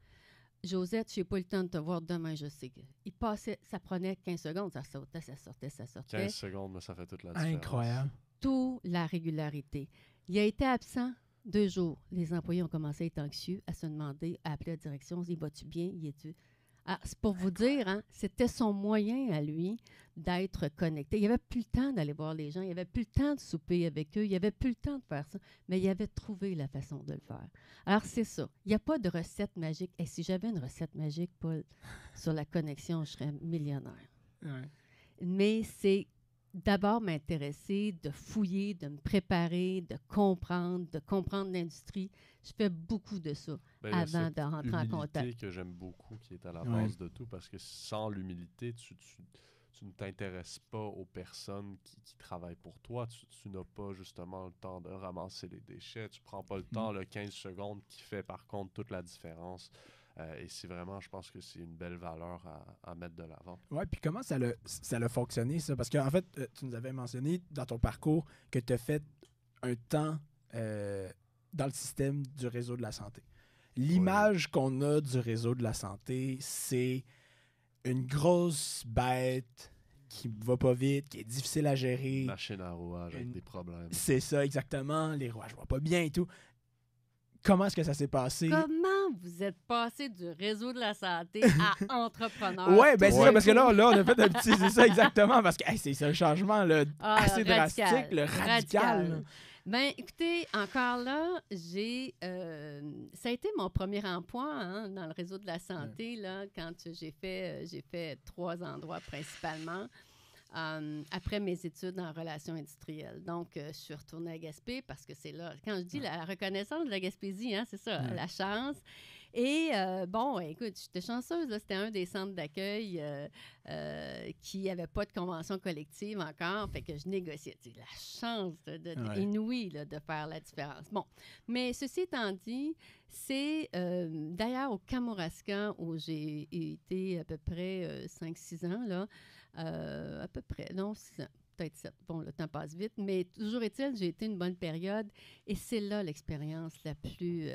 Josette, je n'ai pas eu le temps de te voir demain, je sais. Il passait, ça prenait 15 secondes, ça sautait, ça sortait, ça sortait. 15 secondes, mais ça fait toute la différence. Incroyable. Toute la régularité. Il a été absent 2 jours. Les employés ont commencé à être anxieux, à se demander, à appeler la direction, « Y vas-tu bien? Y es-tu? » Ah, c'est pour vous dire, hein, c'était son moyen à lui d'être connecté. Il n'y avait plus le temps d'aller voir les gens, il n'y avait plus le temps de souper avec eux, il n'y avait plus le temps de faire ça, mais il avait trouvé la façon de le faire. Alors, c'est ça. Il n'y a pas de recette magique. Et si j'avais une recette magique, Paul, sur la connexion, je serais millionnaire. Ouais. Mais c'est d'abord m'intéresser, de fouiller, de me préparer, de comprendre l'industrie. Je fais beaucoup de ça avant de rentrer en contact. C'est l'humilité que j'aime beaucoup qui est à la base de tout, parce que sans l'humilité, tu ne t'intéresses pas aux personnes qui travaillent pour toi. Tu n'as pas justement le temps de ramasser les déchets. Tu ne prends pas le temps, le 15 secondes qui fait par contre toute la différence. Et c'est vraiment, je pense que c'est une belle valeur à mettre de l'avant. Oui, puis comment ça a fonctionné, ça? Parce qu'en fait, tu nous avais mentionné dans ton parcours que tu as fait un temps dans le système du réseau de la santé. L'image qu'on a du réseau de la santé, c'est une grosse bête qui va pas vite, qui est difficile à gérer. Une machine à rouage avec des problèmes. C'est ça, exactement. Les rouages vont pas bien et tout. Comment est-ce que ça s'est passé? Comment vous êtes passé du réseau de la santé à entrepreneur? Oui, ben c'est ça, parce que là, on a fait un petit... C'est ça, exactement, parce que c'est un changement là, assez drastique, radical. Bien, écoutez, encore là, ça a été mon premier emploi dans le réseau de la santé, là, quand j'ai fait 3 endroits principalement. Après mes études en relations industrielles. Donc, je suis retournée à Gaspé parce que c'est là, quand je dis la reconnaissance de la Gaspésie, c'est ça, la chance. Et bon, écoute, j'étais chanceuse, là, c'était un des centres d'accueil qui n'avait pas de convention collective encore, fait que je négociais. La chance inouïe là, de faire la différence. Bon, mais ceci étant dit, c'est d'ailleurs au Kamouraska où j'ai été à peu près 5-6 ans, là, à peu près, non, 6 ans, peut-être 7. Bon, le temps passe vite, mais toujours est-il, j'ai été une bonne période et c'est là l'expérience la plus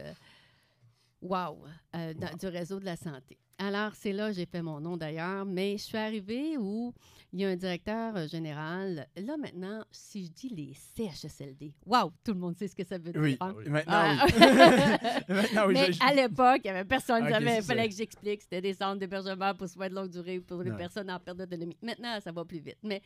du réseau de la santé. Alors, c'est là que j'ai fait mon nom d'ailleurs, mais je suis arrivée où il y a un directeur général. Là, maintenant, si je dis les CHSLD, wow, tout le monde sait ce que ça veut dire. Oui, hein? maintenant, oui. Maintenant, oui, Mais à l'époque, il n'y avait personne. Ok, Il c'est fallait ça. que j'explique. C'était des centres d'hébergement pour soins de longue durée pour les Ouais. personnes en perte d'autonomie. Maintenant, ça va plus vite. Mais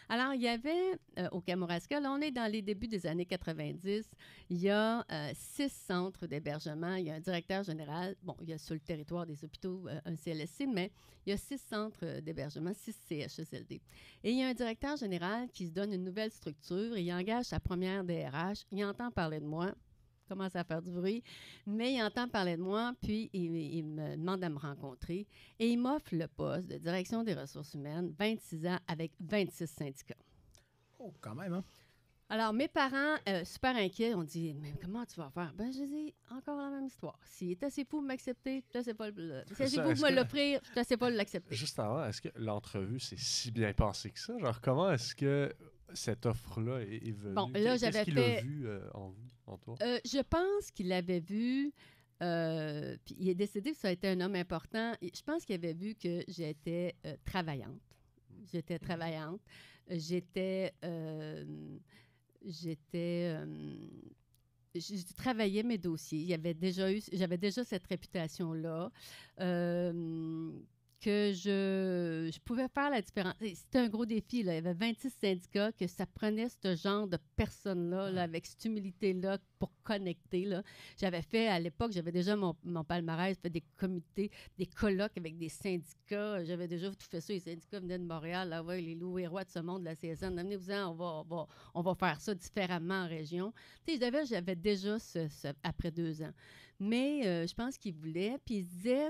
alors, il y avait au Kamouraska, là, on est dans les débuts des années 90, il y a 6 centres d'hébergement. Il y a un directeur général. Bon, il y a sur le territoire des hôpitaux un CLSC, mais il y a 6 centres d'hébergement, 6 CHSLD. Et il y a un directeur général qui se donne une nouvelle structure et il engage sa première DRH. Il entend parler de moi, commence à faire du bruit, mais il entend parler de moi, puis il me demande à me rencontrer et il m'offre le poste de direction des ressources humaines, 26 ans, avec 26 syndicats. Oh, quand même, hein? Alors, mes parents, super inquiets, ont dit « Mais comment tu vas faire? » Ben, je dis encore la même histoire. S'il est assez fou de m'accepter, je ne sais pas si assez fou de me l'offrir, je ne sais pas l'accepter. Juste avant, est-ce que l'entrevue s'est si bien passée que ça? Genre, comment est-ce que cette offre-là est venue? Bon, là, Qu'est-ce j'avais qu'il fait- a vu en vous, en toi? Je pense qu'il avait vu, puis il est décédé, ça a été un homme important. Je pense qu'il avait vu que j'étais travaillante. J'étais travaillante. Je travaillais mes dossiers. J'avais déjà cette réputation-là. Que je pouvais faire la différence. C'était un gros défi. Là. Il y avait 26 syndicats que ça prenait ce genre de personnes-là, là, avec cette humilité-là, pour connecter. Là. J'avais fait, à l'époque, j'avais déjà mon palmarès, fait des comités, des colloques avec des syndicats. J'avais déjà tout fait ça. Les syndicats venaient de Montréal, là, ouais, les loups et rois de ce monde de la CSN. Amenez-vous-en, on va faire ça différemment en région. Tu sais, j'avais déjà après 2 ans. Mais je pense qu'il voulait. Puis il se disait...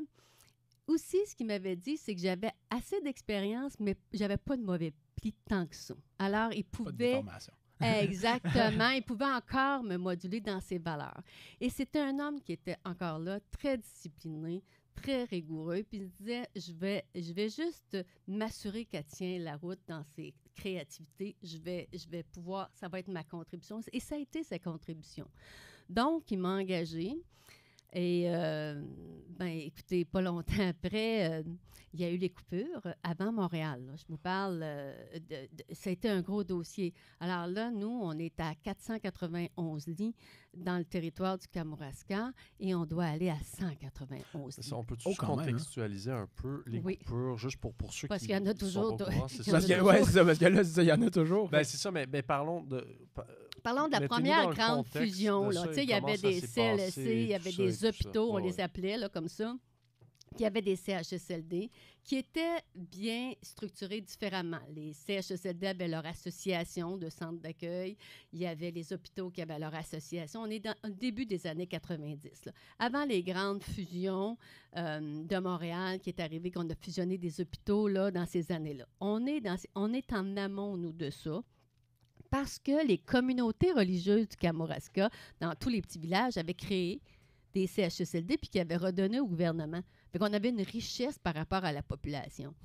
Aussi, ce qu'il m'avait dit, c'est que j'avais assez d'expérience, mais j'avais pas de mauvais plis tant que ça. Alors, il Pas de pouvait... déformation. Exactement. Il pouvait encore me moduler dans ses valeurs. Et c'était un homme qui était encore là, très discipliné, très rigoureux. Puis il se disait, je vais juste m'assurer qu'elle tient la route dans ses créativités. Je vais pouvoir... Ça va être ma contribution. Et ça a été sa contribution. Donc, il m'a engagée. Et, écoutez, pas longtemps après, il y a eu les coupures avant Montréal. Là. Je vous parle, ça a été un gros dossier. Alors là, nous, on est à 491 lits dans le territoire du Kamouraska et on doit aller à 191 lits. Ça, on peut Oh, juste quand même, hein? contextualiser un peu les Oui. coupures, juste pour ceux Parce qui qu'il y en a sont toujours, pas au courant, c'est il y en ça? a Parce que, toujours. ouais, c'est ça, parce que là, c'est ça, il y en a toujours. Ben, c'est ça, mais parlons de... Parlons de la Mettez-nous première dans le grande contexte fusion. de Là. ça Tu sais, et il y avait comment ça des s'est CLSC, passé, il y avait tout ça et des tout ça. hôpitaux, on Ouais, les appelait là, comme ça. Puis il y avait des CHSLD qui étaient bien structurés différemment. Les CHSLD avaient leur association de centres d'accueil. Il y avait les hôpitaux qui avaient leur association. On est dans le début des années 90. Là. Avant les grandes fusions de Montréal qui est arrivé, qu'on a fusionné des hôpitaux là, dans ces années-là. On est en amont, nous, de ça. Parce que les communautés religieuses du Kamouraska, dans tous les petits villages, avaient créé des CHSLD puis qui avaient redonné au gouvernement. Fait qu'on avait une richesse par rapport à la population.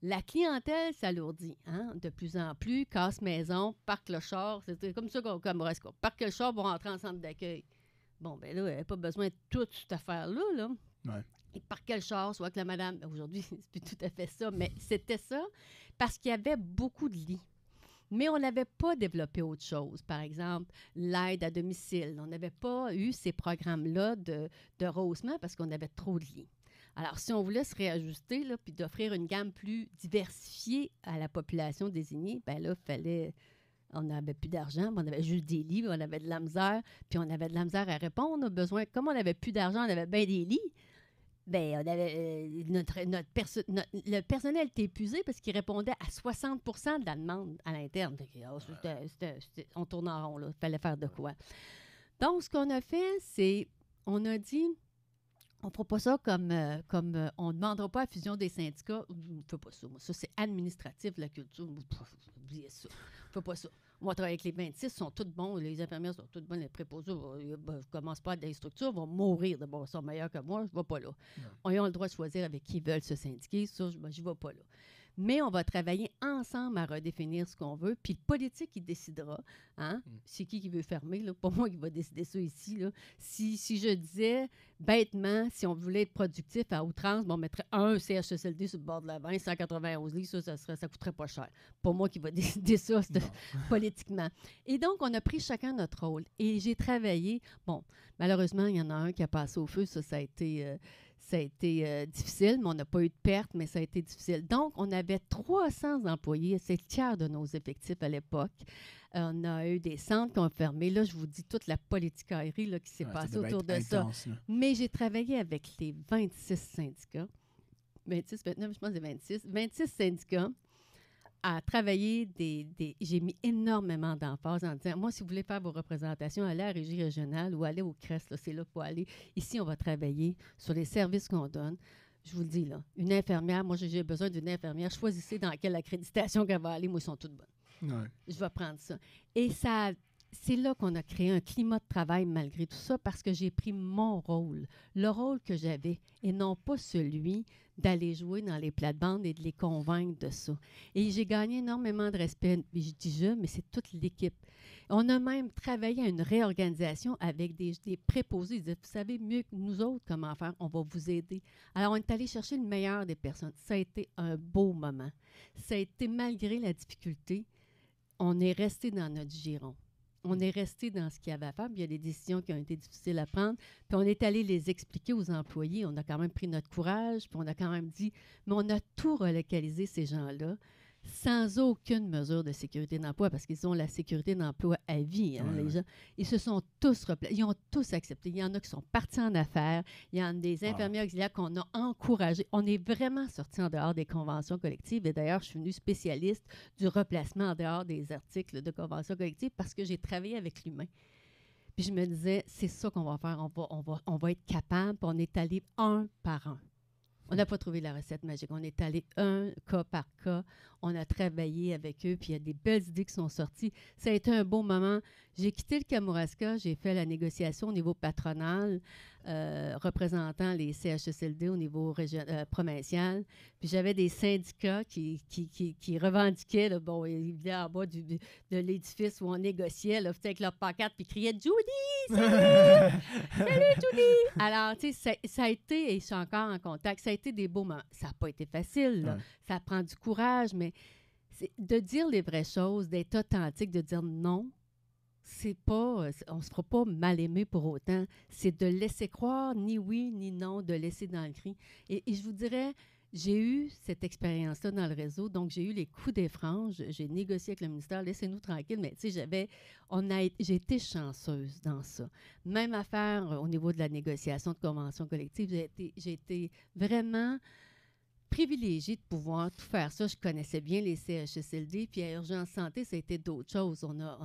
La clientèle s'alourdit, hein, de plus en plus. Casse-maison, parc-le-char, c'était comme ça qu'au Kamouraska. Parc-le-char pour rentrer en centre d'accueil. Bon, ben là, il n'y avait pas besoin de toute cette affaire-là, là. Ouais. Et par quel char, soit que la madame... Aujourd'hui, c'est plus tout à fait ça, mais c'était ça parce qu'il y avait beaucoup de lits. Mais on n'avait pas développé autre chose. Par exemple, l'aide à domicile. On n'avait pas eu ces programmes-là de rehaussement parce qu'on avait trop de lits. Alors, si on voulait se réajuster là, puis d'offrir une gamme plus diversifiée à la population désignée, bien là, on n'avait plus d'argent, on avait juste des lits, on avait de la misère, puis on avait de la misère à répondre aux besoins. Comme on n'avait plus d'argent, on avait bien des lits. Bien, on avait, le personnel était épuisé parce qu'il répondait à 60 de la demande à l'interne. On tourne en rond, là. Il fallait faire de quoi. Donc, ce qu'on a fait, c'est, on a dit, on ne fera pas ça comme on ne demandera pas la fusion des syndicats. On ne fait pas ça. Moi, ça, c'est administratif, la culture. Oubliez ça. On ne fait pas ça. On va travailler avec les 26, ils sont tous bons, les infirmières sont toutes bonnes, les préposés, je ne commence pas à des structures, vont mourir d'abord, ils sont meilleurs que moi, je ne vais pas là. Ils ont le droit de choisir avec qui ils veulent se syndiquer, ça, je ne vais pas là. mais on va travailler ensemble à redéfinir ce qu'on veut, puis le politique, il décidera. Hein? C'est qui veut fermer, là? Pas moi qui va décider ça ici. Là. Si je disais, bêtement, si on voulait être productif à outrance, on mettrait un CHSLD sur le bord de la 20, 191 lits, ça coûterait pas cher. Pas moi qui va décider ça politiquement. Et donc, on a pris chacun notre rôle. Et j'ai travaillé, bon, malheureusement, il y en a un qui a passé au feu, ça a été difficile, mais on n'a pas eu de perte, mais ça a été difficile. Donc, on avait 300 employés, c'est le tiers de nos effectifs à l'époque. On a eu des centres qui ont fermé. Là, je vous dis toute la politicaillerie là, qui s'est passée autour de intense, ça. là. Mais j'ai travaillé avec les 26 syndicats. 26, 29, je pense que c'est 26. 26 syndicats à travailler j'ai mis énormément d'emphase en disant, moi, si vous voulez faire vos représentations, allez à la régie régionale ou allez au CRES, là, c'est là pour aller. Ici, on va travailler sur les services qu'on donne. Je vous le dis, là, une infirmière, moi, j'ai besoin d'une infirmière. Choisissez dans quelle accréditation qu'elle va aller. Moi, ils sont toutes bonnes. Ouais. Je vais prendre ça. Et c'est là qu'on a créé un climat de travail malgré tout ça parce que j'ai pris mon rôle, le rôle que j'avais, et non pas celui d'aller jouer dans les plates-bandes et de les convaincre de ça. Et j'ai gagné énormément de respect. Et je dis mais c'est toute l'équipe. On a même travaillé à une réorganisation avec des préposés. Ils disaient, vous savez mieux que nous autres comment faire, on va vous aider. Alors, on est allé chercher le meilleur des personnes. Ça a été un beau moment. Ça a été, malgré la difficulté, on est resté dans notre giron. On est resté dans ce qu'il y avait à faire, puis il y a des décisions qui ont été difficiles à prendre, puis on est allé les expliquer aux employés. On a quand même pris notre courage, puis on a quand même dit, mais on a tout relocalisé, ces gens-là, sans aucune mesure de sécurité d'emploi, parce qu'ils ont la sécurité d'emploi à vie, hein, les gens. Ils se sont tous ils ont tous accepté. Il y en a qui sont partis en affaires, il y en a des infirmières auxiliaires qu'on a encouragés. On est vraiment sortis en dehors des conventions collectives, et d'ailleurs, je suis venue spécialiste du replacement en dehors des articles de conventions collectives parce que j'ai travaillé avec l'humain. Puis je me disais, c'est ça qu'on va faire, on va être capable, puis on est allé un par un. On n'a pas trouvé la recette magique. On est allé un cas par cas. On a travaillé avec eux, puis il y a des belles idées qui sont sorties. Ça a été un beau moment. J'ai quitté le Kamouraska, j'ai fait la négociation au niveau patronal, représentant les CHSLD au niveau provincial. Puis j'avais des syndicats qui revendiquaient, là, bon, ils venaient en bas de l'édifice où on négociait, là, avec leur pancarte, puis ils criaient « Judy! Salut! Salut, Judy! » Alors, tu sais, ça a été, et je suis encore en contact, ça a été des beaux moments. Ça n'a pas été facile, là. Ça prend du courage, mais de dire les vraies choses, d'être authentique, de dire non, c'est pas, on ne se fera pas mal aimer pour autant. C'est de laisser croire ni oui ni non, de laisser dans le cri. Et je vous dirais, j'ai eu cette expérience-là dans le réseau, donc j'ai eu les coups des franges, j'ai négocié avec le ministère, laissez-nous tranquilles, mais tu sais, j'ai été chanceuse dans ça. Même affaire au niveau de la négociation de convention collective, j'ai été vraiment privilégiée de pouvoir tout faire ça. Je connaissais bien les CHSLD, puis à Urgence Santé, ça a été d'autres choses. On a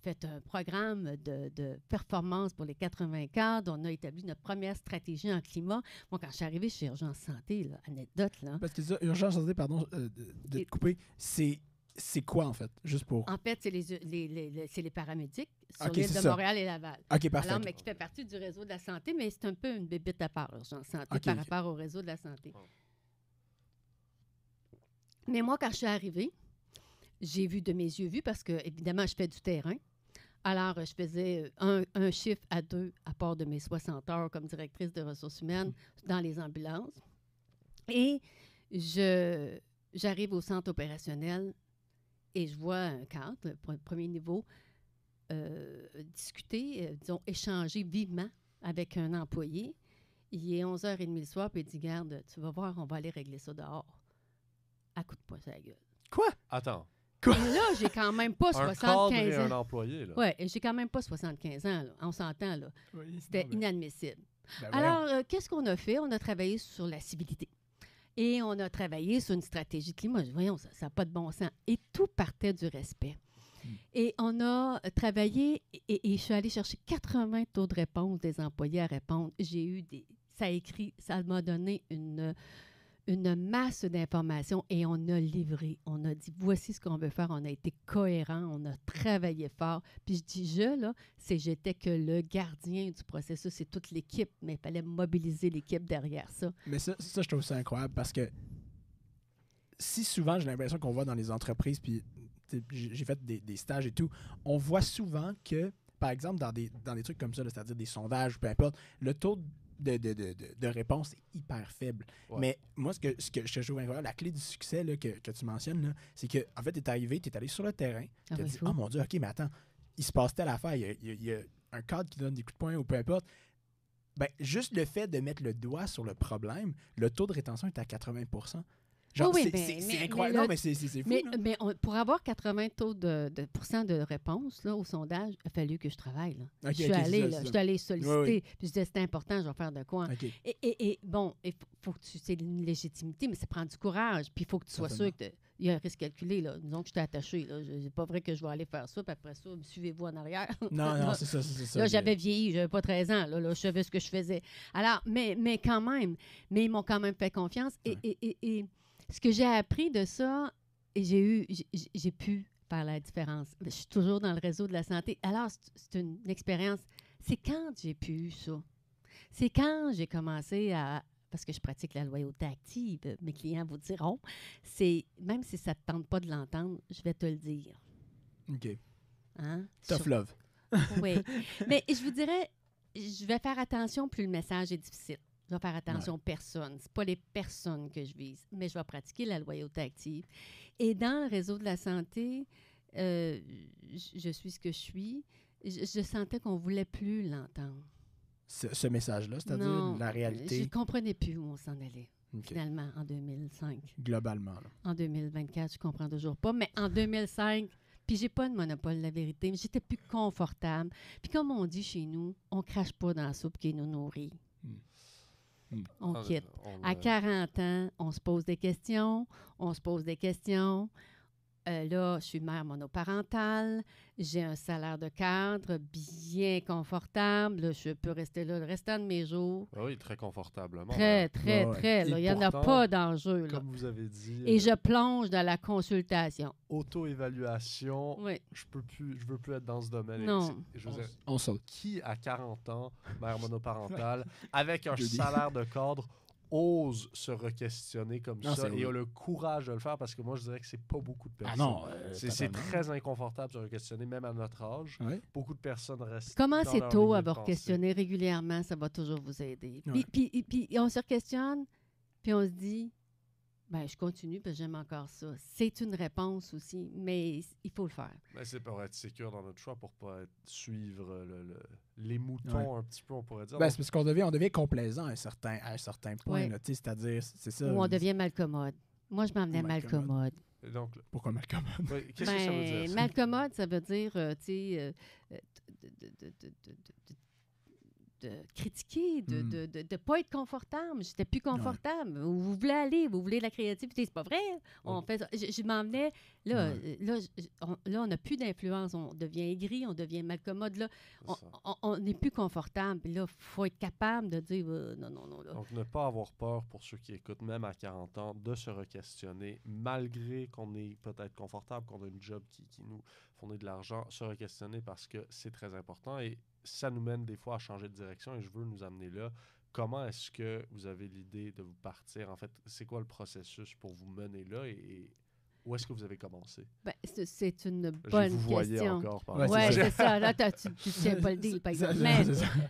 fait un programme de performance pour les 80 cadres. On a établi notre première stratégie en climat. Moi, quand je suis arrivée chez Urgence Santé, là, anecdote, là. Parce que ça, Urgence Santé, pardon de te couper, c'est quoi, en fait? Juste pour... En fait, c'est les paramédics sur Okay, l'île de Montréal et Laval. OK, parfait. Alors, mais qui fait partie du réseau de la santé, mais c'est un peu une bébite à part, Urgence Santé, par rapport au réseau de la santé. Mais moi, quand je suis arrivée, j'ai vu de mes yeux vus parce que, évidemment, je fais du terrain. Alors, je faisais un chiffre à 2 à part de mes 60 heures comme directrice de ressources humaines dans les ambulances. Et j'arrive au centre opérationnel et je vois un cadre, le premier niveau, discuter, disons, échanger vivement avec un employé. Il est 11h30 le soir, puis il dit, garde, tu vas voir, on va aller régler ça dehors. À coup de poing sur la gueule. Quoi? Attends. Et là, j'ai quand même pas 75 ans. Un employé, là. Oui, j'ai quand même pas 75 ans, là. On s'entend, là. Oui, C'était inadmissible. Ben alors, qu'est-ce qu'on a fait? On a travaillé sur la civilité. Et on a travaillé sur une stratégie de climat. Voyons, ça n'a pas de bon sens. Et tout partait du respect. Et on a travaillé, et je suis allée chercher 80 taux de réponse des employés à répondre. J'ai eu ça m'a donné une masse d'informations et on a livré. On a dit, voici ce qu'on veut faire. On a été cohérent, on a travaillé fort. Puis je dis, j'étais que le gardien du processus, c'est toute l'équipe, mais il fallait mobiliser l'équipe derrière ça. Mais ça, je trouve ça incroyable parce que si souvent, j'ai l'impression qu'on voit dans les entreprises, puis j'ai fait des stages et tout, on voit souvent que, par exemple, dans des trucs comme ça, là, c'est-à-dire des sondages, peu importe, le taux de réponse est hyper faible. Ouais. Mais moi, ce que je trouve incroyable, la clé du succès là, que tu mentionnes, là, c'est que en fait, tu es arrivé, tu es allé sur le terrain, tu as dit « Oh mon Dieu, OK, mais attends, il se passe telle affaire, il y a un cadre qui donne des coups de poing ou peu importe. » Ben, juste le fait de mettre le doigt sur le problème, le taux de rétention est à 80%. Genre, Oui, c'est incroyable. Non, mais c'est fou. Mais pour avoir 80 taux de réponse là, au sondage, il a fallu que je travaille. Là. Okay, je suis allée solliciter. Oui. Puis je disais, c'est important, je vais faire de quoi. Okay. Et bon, faut que c'est une légitimité, mais ça prend du courage. Puis il faut que tu sois sûr qu'il y a un risque calculé. Là. Disons que je t'ai attaché. C'est pas vrai que je vais aller faire ça, puis après ça, suivez-vous en arrière. Non, c'est ça. Là, j'avais vieilli, j'avais pas 13 ans. Là, je savais ce que je faisais. Alors, mais quand même, ils m'ont quand même fait confiance. Et ce que j'ai appris de ça, j'ai pu faire la différence. Je suis toujours dans le réseau de la santé. Alors, c'est une expérience. C'est quand j'ai pu ça. C'est quand j'ai commencé à... Parce que je pratique la loyauté active, mes clients vous diront, même si ça ne te tente pas de l'entendre, je vais te le dire. OK. Hein? Tough love. Oui. Mais je vous dirais, je vais faire attention, plus le message est difficile. Je vais faire attention aux personnes. Ce pas les personnes que je vise, mais je vais pratiquer la loyauté active. Et dans le réseau de la santé, je suis ce que je suis. Je sentais qu'on ne voulait plus l'entendre. Ce message-là, c'est-à-dire non, la réalité. Je ne comprenais plus où on s'en allait, okay. Finalement, en 2005. Globalement. Là. En 2024, je ne comprends toujours pas, mais en 2005... Puis j'ai pas de monopole de la vérité, mais j'étais plus confortable. Puis comme on dit chez nous, on crache pas dans la soupe qui nous nourrit. On quitte. À 40 ans, on se pose des questions. Là, je suis mère monoparentale. J'ai un salaire de cadre bien confortable. Là, je peux rester là le restant de mes jours. Oui, très confortablement. Très. Là, il n'y en a pas d'enjeu. Comme vous avez dit. Et je plonge dans la consultation. Auto-évaluation. Oui. Je veux plus être dans ce domaine. Non. On saute. Qui, à 40 ans, mère monoparentale, avec un salaire de cadre, ose se re-questionner comme ça et a le courage de le faire, parce que moi, je dirais que c'est pas beaucoup de personnes. Ah non, c'est très inconfortable de se re-questionner, même à notre âge. Ouais. Beaucoup de personnes restent. Comment c'est tôt à vous re-questionner régulièrement, ça va toujours vous aider. Ouais. Puis on se re-questionne, puis on se dit, je continue parce que j'aime encore ça. C'est une réponse aussi, mais il faut le faire. Ben, c'est pour être sécure dans notre choix, pour pas suivre les moutons un petit peu, on pourrait dire. C'est parce qu'on devient complaisant à un certain point. Là, c'est-à-dire, c'est ça. Ou on devient malcommode. Moi, je m'en venais malcommode. Donc, pourquoi malcommode? Qu'est-ce que ça veut dire? Malcommode, ça veut dire, de critiquer, de ne pas être confortable. J'étais plus confortable. Où vous voulez aller, vous voulez de la créativité. C'est pas vrai. On fait ça. Je m'en venais. Là, on n'a plus d'influence. On devient aigri, on devient malcommode. Là, on n'est plus confortable. Puis là, il faut être capable de dire non. Là. Donc, ne pas avoir peur, pour ceux qui écoutent, même à 40 ans, de se re-questionner, malgré qu'on est peut-être confortable, qu'on a une job qui nous fournit de l'argent, se re-questionner, parce que c'est très important. Et ça nous mène des fois à changer de direction, et je veux nous amener là. Comment est-ce que vous avez l'idée de vous partir? En fait, c'est quoi le processus pour vous mener là, et où est-ce que vous avez commencé? C'est une bonne question. Vous voyez encore. Oui, c'est ça. Là, tu ne tiens pas le deal, par exemple. Mais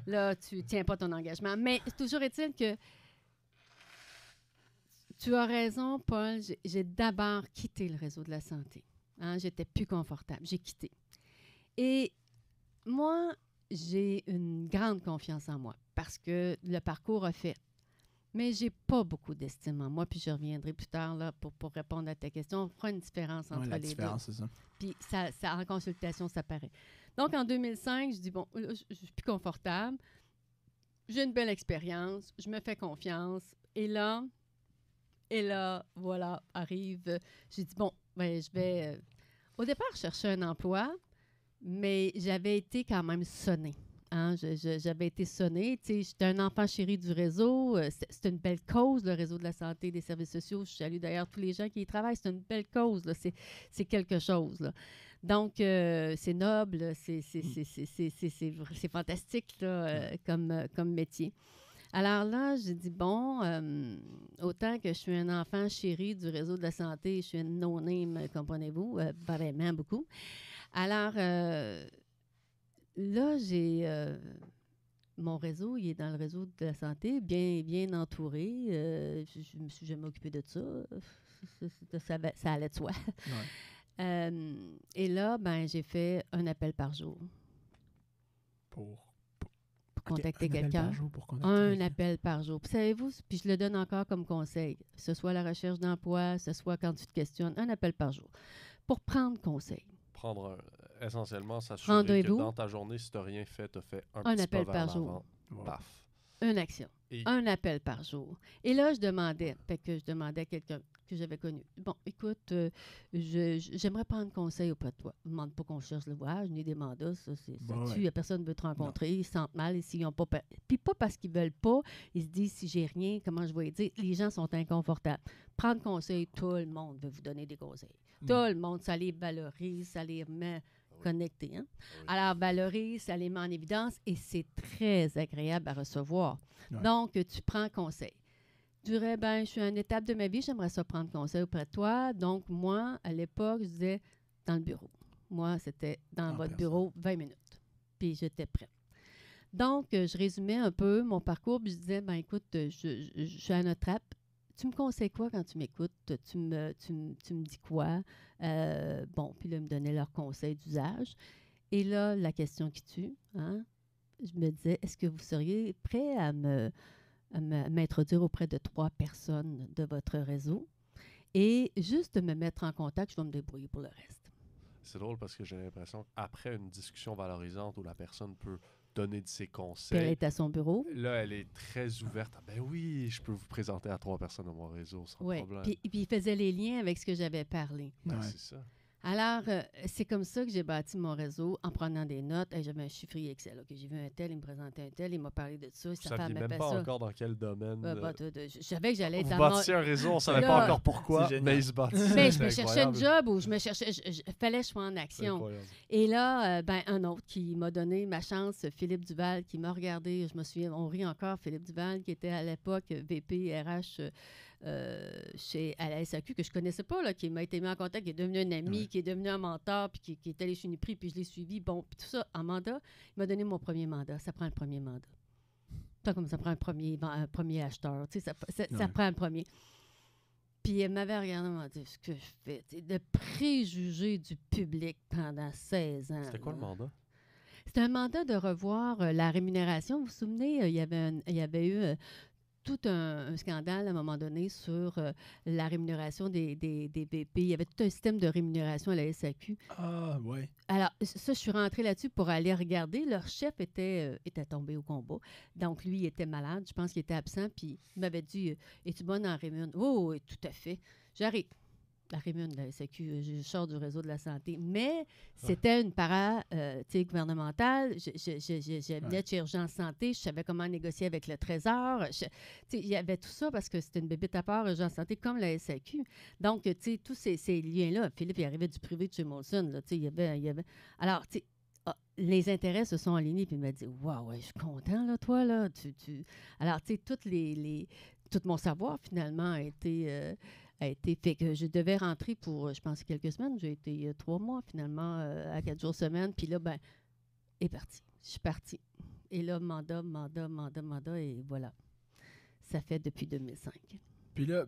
là, tu ne tiens pas ton engagement. Mais toujours est-il que tu as raison, Paul. J'ai d'abord quitté le réseau de la santé. J'étais plus confortable. J'ai quitté. Et moi, j'ai une grande confiance en moi parce que le parcours a fait. Mais j'ai pas beaucoup d'estime en moi, puis je reviendrai plus tard là, pour répondre à ta question. On fera une différence entre les deux. C'est ça. Puis ça, en consultation, ça paraît. Donc, en 2005, je dis, bon, là, je suis plus confortable. J'ai une belle expérience. Je me fais confiance. Et là, voilà, arrive. J'ai dit, bon, je vais... Au départ, je cherchais un emploi, mais j'avais été quand même sonnée. J'avais été sonnée. J'étais un enfant chéri du réseau. C'est une belle cause, le réseau de la santé et des services sociaux. Je salue d'ailleurs tous les gens qui y travaillent. C'est une belle cause. Là. C'est quelque chose. Là. Donc, c'est noble. C'est fantastique là, comme métier. Alors là, j'ai dit, bon, autant que je suis un enfant chéri du réseau de la santé, je suis une no-name, comprenez-vous, vraiment beaucoup. Alors, là, j'ai... mon réseau, il est dans le réseau de la santé, bien, bien entouré. Je me suis jamais occupée de ça. Ça allait de soi. Ouais. Et là, ben, j'ai fait un appel par jour Pour contacter un appel quelqu'un. par jour pour contacter Un quelqu'un. appel par jour. Puis savez-vous, puis je le donne encore comme conseil, que ce soit la recherche d'emploi, ce soit quand tu te questionnes, un appel par jour pour prendre conseil. Essentiellement, s'assurer que Rendez-vous. dans ta journée, si tu n'as rien fait, tu as fait un Un petit appel pas par vers jour. l'avant. Wow. Paf. Une action. Et Un appel par jour. Et là, je demandais à quelqu'un que j'avais connu. Bon, écoute, j'aimerais prendre conseil auprès de toi. Je ne demande pas qu'on cherche le voyage, ni des mandats, ça Bon, tue. ouais. Personne ne veut te rencontrer, ils se sentent mal. Et s'ils ont pas... Puis pas parce qu'ils ne veulent pas, ils se disent, si j'ai rien, comment je vais dire? Les gens sont inconfortables. Prendre conseil, tout le monde veut vous donner des conseils. Tout le monde, ça les valorise, ça les remet connectés. Hein? Oui. Alors, valorise, ça les met en évidence et c'est très agréable à recevoir. Ouais. Donc, tu prends conseil. Je dirais, ben, je suis à une étape de ma vie, j'aimerais ça prendre conseil auprès de toi. Donc, moi, à l'époque, je disais dans le bureau. Moi, c'était dans votre personne. bureau 20 minutes. Puis, j'étais prête. Donc, je résumais un peu mon parcours, puis je disais, ben, écoute, je suis à notre étape. Tu me conseilles quoi quand tu m'écoutes? Tu me dis quoi? Bon, puis là, ils me donnaient leurs conseils d'usage. Et là, la question qui tue, hein? Je me disais, est-ce que vous seriez prêt à m'introduire auprès de 3 personnes de votre réseau et juste me mettre en contact, je vais me débrouiller pour le reste. C'est drôle parce que j'ai l'impression qu'après une discussion valorisante où la personne peut donner de ses Puis elle conseils, est à son bureau. là, elle est très ouverte. Ah, ben oui, je peux vous présenter à 3 personnes de mon réseau sans Oui. problème. Puis il faisait les liens avec ce que j'avais parlé. Ben, Ouais. c'est ça. Alors, c'est comme ça que j'ai bâti mon réseau en prenant des notes. Hey, j'avais un chiffrier Excel. OK, j'ai vu un tel, il me présentait un tel, il m'a parlé de ça. Vous Sa saviez femme même fait pas ça. encore dans quel domaine. Je savais que j'allais être Vous dans mon... bâtissiez un réseau, on savait Là, pas encore pourquoi, c'est génial. mais il se bâtissait. Mais je me C'est cherchais une incroyable. job ou fallait que je sois en C'est action. incroyable. Et là, ben, un autre qui m'a donné ma chance, Philippe Duval, qui m'a regardé. Je me souviens, on rit encore, Philippe Duval, qui était à l'époque VP RH à la SAQ, que je ne connaissais pas, là, qui m'a été mis en contact, qui est devenu un ami, Ouais. qui est devenu un mentor, puis qui est allé chez Uniprix, puis je l'ai suivi. Bon, puis tout ça, en mandat, il m'a donné mon premier mandat. Ça prend le premier mandat. Pas comme ça prend un premier acheteur. Tu sais, ça prend le premier. Puis elle m'avait regardé et m'a dit ce que je fais. De préjuger du public pendant 16 ans. C'était quoi le là. mandat? C'était un mandat de revoir la rémunération. Vous vous souvenez, il y avait eu tout un scandale à un moment donné sur la rémunération des VP. Il y avait tout un système de rémunération à la SAQ. Ah, ouais. Alors, ça, je suis rentrée là-dessus pour aller regarder. Leur chef était tombé au combat. Donc, lui, il était malade. Je pense qu'il était absent. Puis, il m'avait dit es-tu bonne en rémun? Oh, oui, tout à fait. J'arrive. La rémun de la SAQ, je sors du réseau de la santé. Mais c'était une gouvernementale. Je venais de chez Urgence Santé. Je savais comment négocier avec le Trésor. Il y avait tout ça parce que c'était une bébête à part, Urgence Santé, comme la SAQ. Donc, tu sais, tous ces liens-là. Philippe, il arrivait du privé de chez Molson. Là, il y avait... Alors, tu sais, les intérêts se sont alignés. Puis il m'a dit waouh, ouais, je suis content, là, toi, là. Alors, tu sais, tout mon savoir, finalement, a été fait que je devais rentrer pour, je pense, quelques semaines. J'ai été 3 mois, finalement, à 4 jours semaine. Puis là, ben, est parti. Je suis partie. Et là, mandat, et voilà. Ça fait depuis 2005. Puis là,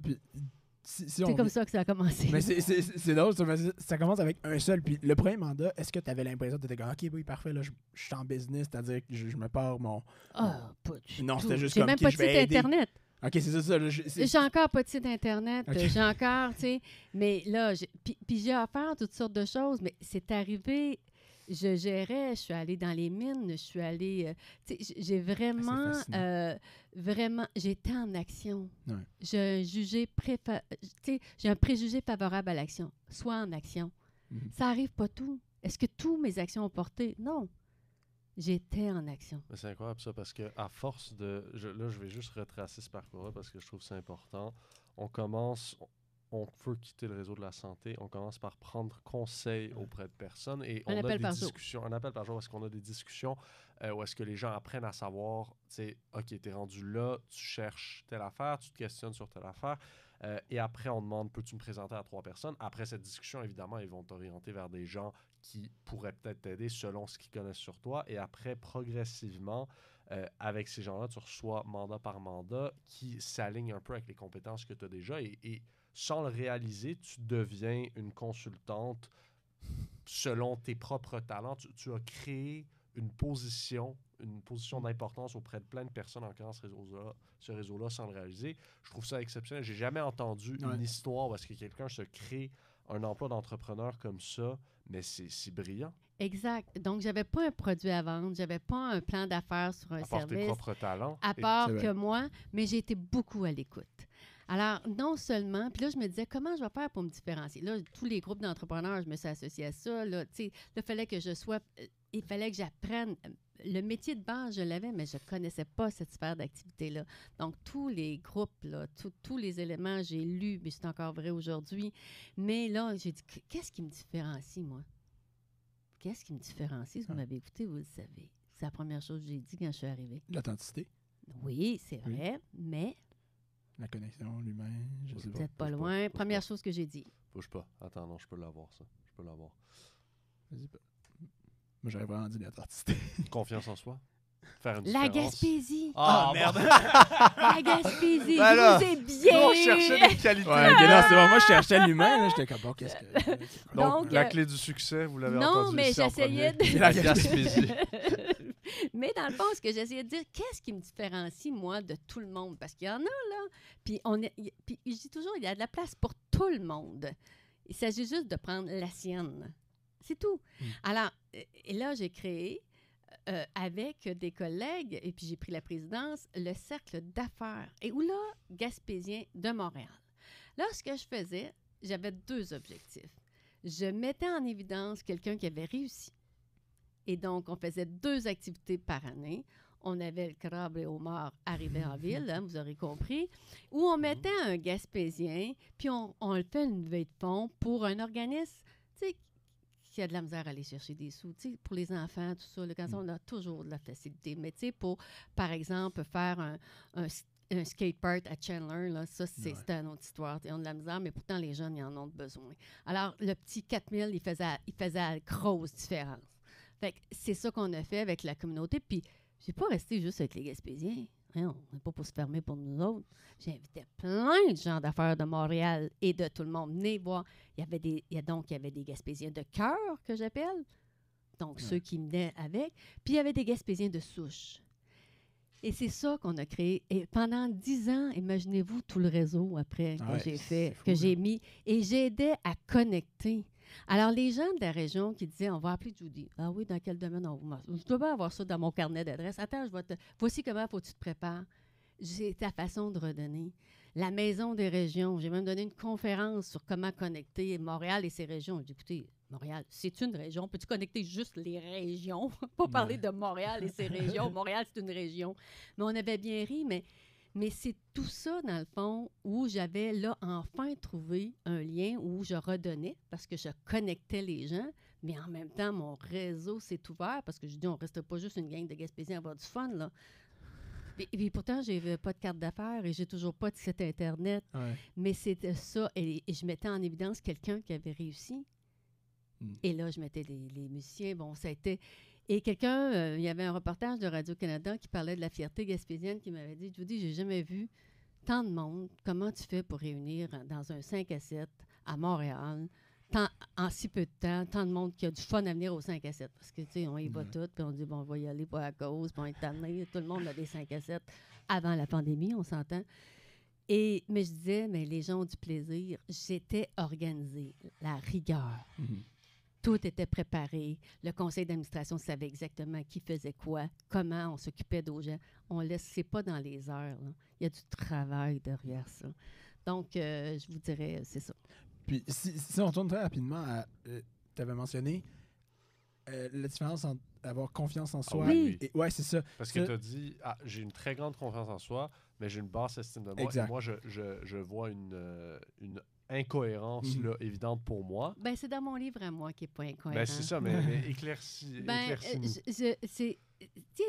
si C'est on comme ça que ça a commencé. Mais c'est drôle, ça commence avec un seul. Puis le premier mandat, est-ce que tu avais l'impression de te dire, OK, oui, parfait, là, je suis en business, c'est-à-dire que je me pars mon. Ah, pas du Non, tout. c'était juste J'ai comme même que pas je de vais site aider. Internet. OK, c'est ça. Là, J'ai encore pas de site Internet. Ok. J'ai encore, tu sais. Mais là, puis j'ai offert toutes sortes de choses, mais c'est arrivé. Je gérais, je suis allée dans les mines, je suis allée. Tu sais, j'ai vraiment, j'étais en action. Ouais. J'ai un préjugé favorable à l'action. Sois en action. Mhm. Ça arrive pas tout. Est-ce que tous mes actions ont porté? Non. J'étais en action. Mais c'est incroyable ça parce que à force de... là, je vais juste retracer ce parcours-là parce que je trouve que c'est important. On commence... on veut quitter le réseau de la santé, on commence par prendre conseil auprès de personnes et Un on a appel des par jour. discussions. Un appel par jour, est-ce qu'on a des discussions où est-ce que les gens apprennent à savoir, tu sais, OK, t'es rendu là, tu cherches telle affaire, tu te questionnes sur telle affaire. Et après, on demande, peux-tu me présenter à 3 personnes? Après cette discussion, évidemment, ils vont t'orienter vers des gens qui pourraient peut-être t'aider selon ce qu'ils connaissent sur toi. Et après, progressivement, avec ces gens-là, tu reçois mandat par mandat qui s'aligne un peu avec les compétences que tu as déjà. Et sans le réaliser, tu deviens une consultante selon tes propres talents. Tu as créé une position d'importance auprès de plein de personnes en créant ce réseau-là sans le réaliser. Je trouve ça exceptionnel. J'ai jamais entendu une histoire où est-ce que quelqu'un se crée un emploi d'entrepreneur comme ça, mais c'est brillant. Exact. Donc, j'avais pas un produit à vendre, j'avais pas un plan d'affaires sur un À part tes service, propres talents. à Et- part C'est vrai. que moi, mais j'ai été beaucoup à l'écoute. Alors, non seulement, puis là, je me disais, comment je vais faire pour me différencier? Là, tous les groupes d'entrepreneurs, je me suis associée à ça. Là, tu sais, il fallait que je sois, il fallait que j'apprenne. Le métier de base, je l'avais, mais je ne connaissais pas cette sphère d'activité-là. Donc, tous les groupes, là, tous les éléments, j'ai lu, mais c'est encore vrai aujourd'hui. Mais là, j'ai dit, qu'est-ce qui me différencie, moi? Qu'est-ce qui me différencie? Si vous m'avez écouté, vous le savez. C'est la première chose que j'ai dit quand je suis arrivée. L'authenticité, Oui, c'est vrai, mais la connexion, l'humain, je sais pas. peut-être pas bouge pas, loin. bouge Première pas. chose que j'ai dit. Bouge pas. Attends, non, je peux l'avoir, ça. Je peux l'avoir. Vas-y, moi, j'aurais vraiment dit l'authenticité. Confiance en soi. Faire une La différence. Gaspésie! Ah, merde! La Gaspésie! Ben là, vous ai bien! Nous, on cherchait des qualités. Ouais, ok, non, c'est bon. Moi, je cherchais l'humain. Là, j'étais comme, bon, qu'est-ce que. Donc, Donc, la clé du succès, vous l'avez non, entendu mais ici en j'essayais premier. de- La Gaspésie. Mais dans le fond, ce que j'essayais de dire, qu'est-ce qui me différencie, moi, de tout le monde? Parce qu'il y en a, là. Puis, puis je dis toujours, il y a de la place pour tout le monde. Il s'agit juste de prendre la sienne. C'est tout. Alors, et là, j'ai créé, avec des collègues, et puis j'ai pris la présidence, le cercle d'affaires, et où là, Gaspésien de Montréal. Là, ce que je faisais, j'avais 2 objectifs. Je mettais en évidence quelqu'un qui avait réussi. Et donc, on faisait 2 activités par année. On avait le crabe et homard arrivé en ville, hein, vous aurez compris, où on mettait un Gaspésien, puis on le fait une levée de fonds pour un organisme, tu sais, qui a de la misère à aller chercher des sous. Tu sais, pour les enfants, tout ça, là, quand on a toujours de la facilité. Mais tu sais, pour, par exemple, faire un skatepark à Chandler, là, ça, c'est une autre histoire. Ils ont de la misère, mais pourtant, les jeunes, ils en ont besoin. Alors, le petit 4000, il faisait la grosse différence. Fait que c'est ça qu'on a fait avec la communauté. Puis, j'ai pas resté juste avec les Gaspésiens. Hein, on n'est pas pour se fermer pour nous autres. J'invitais plein de gens d'affaires de Montréal et de tout le monde. Venez voir. Il y avait des Gaspésiens de cœur, que j'appelle. Donc, ceux qui venaient avec. Puis, il y avait des Gaspésiens de souche. Et c'est ça qu'on a créé. Et pendant 10 ans, imaginez-vous tout le réseau après que j'ai fait, fou, que j'ai mis. Et j'aidais à connecter. Alors, les gens de la région qui disaient, on va appeler Judy. Ah oui, dans quel domaine on va? Je dois pas avoir ça dans mon carnet d'adresse. Attends, voici comment faut que tu te prépares. C'est ta façon de redonner. La Maison des régions. J'ai même donné une conférence sur comment connecter Montréal et ses régions. J'ai dit, écoutez, Montréal, c'est une région. Peux-tu connecter juste les régions? Pas parler de Montréal et ses régions. Montréal, c'est une région. Mais on avait bien ri, mais c'est tout ça, dans le fond, où j'avais là enfin trouvé un lien où je redonnais parce que je connectais les gens, mais en même temps, mon réseau s'est ouvert parce que je dis, on ne reste pas juste une gang de Gaspésiens à avoir du fun, là. Et pourtant, je n'avais pas de carte d'affaires et j'ai toujours pas de site Internet. Ouais. Mais c'était ça. Et je mettais en évidence quelqu'un qui avait réussi. Et là, je mettais les musiciens. Bon, ça a été... Et quelqu'un, il y avait un reportage de Radio-Canada qui parlait de la fierté gaspésienne qui m'avait dit, Judy, j'ai jamais vu tant de monde. Comment tu fais pour réunir dans un 5 à 7 à Montréal, en si peu de temps, tant de monde qui a du fun à venir au 5 à 7? Parce que, tu sais, on y va tout, puis on dit, bon, on va y aller pour la cause, puis on est tanné. Tout le monde a des 5 à 7 avant la pandémie, on s'entend. Mais je disais, mais les gens ont du plaisir. J'étais organisée, la rigueur. Tout était préparé. Le conseil d'administration savait exactement qui faisait quoi, comment on s'occupait aux gens. On ne laissait pas dans les heures. Là. Il y a du travail derrière ça. Donc, je vous dirais, c'est ça. Puis, si on tourne très rapidement à... tu avais mentionné la différence entre avoir confiance en soi. oui. Et, ouais, c'est ça. Parce que tu as dit, j'ai une très grande confiance en soi, mais j'ai une basse estime de moi. Exact. Et moi, je vois une incohérence là, évidente pour moi. Ben, c'est dans mon livre à moi qui n'est pas incohérent. Ben, c'est ça, mais éclaircis-nous.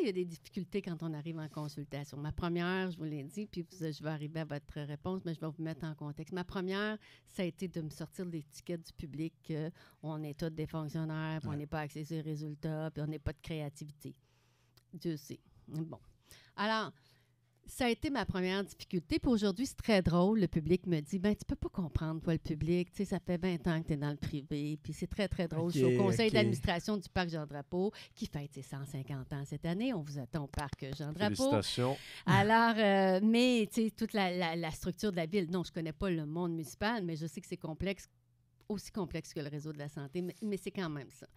Il y a des difficultés quand on arrive en consultation. Ma première, je vous l'ai dit, puis je vais arriver à votre réponse, mais je vais vous mettre en contexte. Ma première, ça a été de me sortir de l'étiquette du public on est tous des fonctionnaires, puis on n'est pas axés sur les résultats, puis on n'est pas de créativité. Dieu sait. Bon. Alors, ça a été ma première difficulté. Puis aujourd'hui, c'est très drôle. Le public me dit, ben tu peux pas comprendre, toi, le public. Tu sais, ça fait 20 ans que tu es dans le privé. Puis c'est très, très drôle. Je suis au conseil d'administration du Parc Jean-Drapeau, qui fête ses 150 ans cette année. On vous attend au Parc Jean-Drapeau. Félicitations. Alors, mais, tu sais, toute la structure de la ville, non, je connais pas le monde municipal, mais je sais que c'est complexe, aussi complexe que le réseau de la santé, mais c'est quand même ça.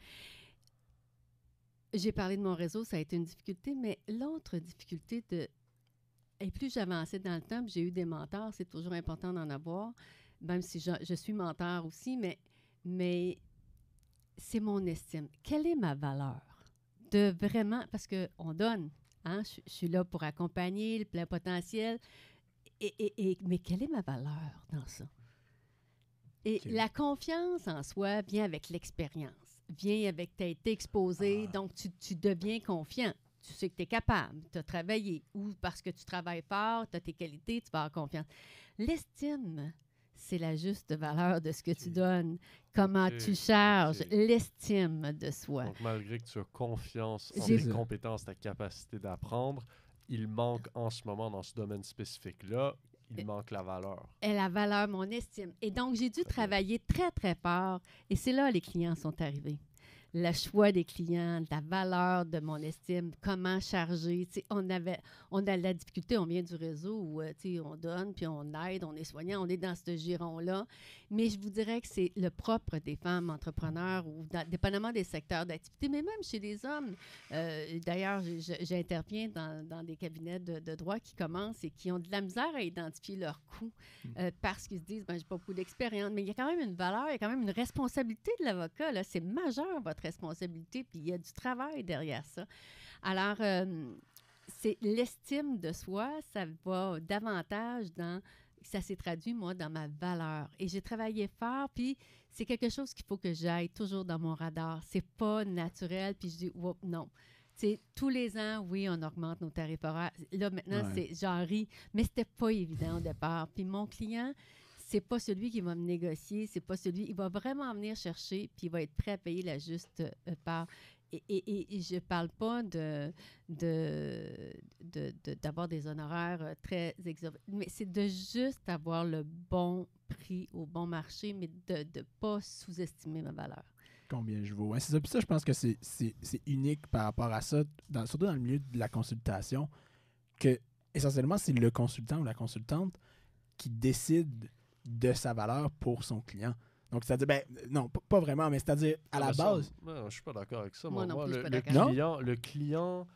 J'ai parlé de mon réseau, ça a été une difficulté, mais l'autre difficulté et plus j'avançais dans le temps, j'ai eu des mentors, c'est toujours important d'en avoir, même si je suis mentor aussi, mais c'est mon estime. Quelle est ma valeur? De vraiment, parce qu'on donne, hein, je suis là pour accompagner le plein potentiel, mais quelle est ma valeur dans ça? Et la confiance en soi vient avec l'expérience, vient avec, tu as été exposé, donc tu deviens confiant. Tu sais que tu es capable, tu as travaillé, ou parce que tu travailles fort, tu as tes qualités, tu vas avoir confiance. L'estime, c'est la juste valeur de ce que tu donnes, comment tu charges, l'estime de soi. Donc, malgré que tu as confiance en tes compétences, ta capacité d'apprendre, il manque en ce moment, dans ce domaine spécifique-là, il manque la valeur. Et la valeur, mon estime. Et donc, j'ai dû travailler très, très fort. Et c'est là que les clients sont arrivés. Le choix des clients, la valeur de mon estime, comment charger. On a la difficulté, on vient du réseau où on donne, puis on aide, on est soignant, on est dans ce giron-là. Mais je vous dirais que c'est le propre des femmes entrepreneurs, ou dépendamment des secteurs d'activité, mais même chez les hommes. D'ailleurs, j'interviens dans des cabinets de droit qui commencent et qui ont de la misère à identifier leurs coûts parce qu'ils se disent, ben, j'ai pas beaucoup d'expérience. Mais il y a quand même une valeur, il y a quand même une responsabilité de l'avocat. Là. C'est majeur, votre responsabilité, puis il y a du travail derrière ça. Alors, c'est l'estime de soi, ça va davantage dans... Ça s'est traduit, moi, dans ma valeur. Et j'ai travaillé fort, puis c'est quelque chose qu'il faut que j'aille toujours dans mon radar. C'est pas naturel, puis je dis, oh, non. T'sais, tous les ans, oui, on augmente nos tarifs horaires. Là, maintenant, j'en ris, mais c'était pas évident au départ. Puis mon client, c'est pas celui qui va me négocier, c'est pas celui... Il va vraiment venir chercher, puis il va être prêt à payer la juste part. Et je ne parle pas d'avoir des honoraires très exorbitants, mais c'est de juste avoir le bon prix au bon marché, mais de ne pas sous-estimer ma valeur. Combien je vaux. Ouais, c'est ça. Puis ça, je pense que c'est unique par rapport à ça, surtout dans le milieu de la consultation, que essentiellement, c'est le consultant ou la consultante qui décide de sa valeur pour son client. Donc, c'est-à-dire, ben, non, pas vraiment, mais c'est-à-dire, à la base... Je suis pas d'accord avec ça. Moi non plus, le client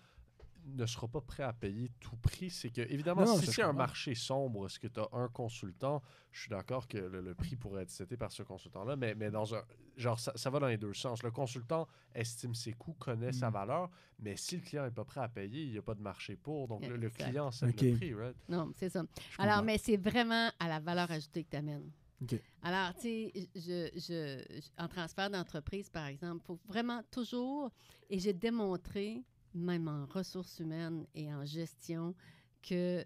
ne sera pas prêt à payer tout prix. C'est que, évidemment, si c'est un marché sombre, est-ce que tu as un consultant, je suis d'accord que le prix pourrait être cité par ce consultant-là, mais dans un... Genre, ça va dans les deux sens. Le consultant estime ses coûts, connaît sa valeur, mais si le client n'est pas prêt à payer, il n'y a pas de marché pour. Donc, le client sait le prix, right? Non, c'est ça. Alors, mais c'est vraiment à la valeur ajoutée que tu amènes. Okay. Alors, tu sais, en transfert d'entreprise, par exemple, il faut vraiment toujours, et j'ai démontré, même en ressources humaines et en gestion, que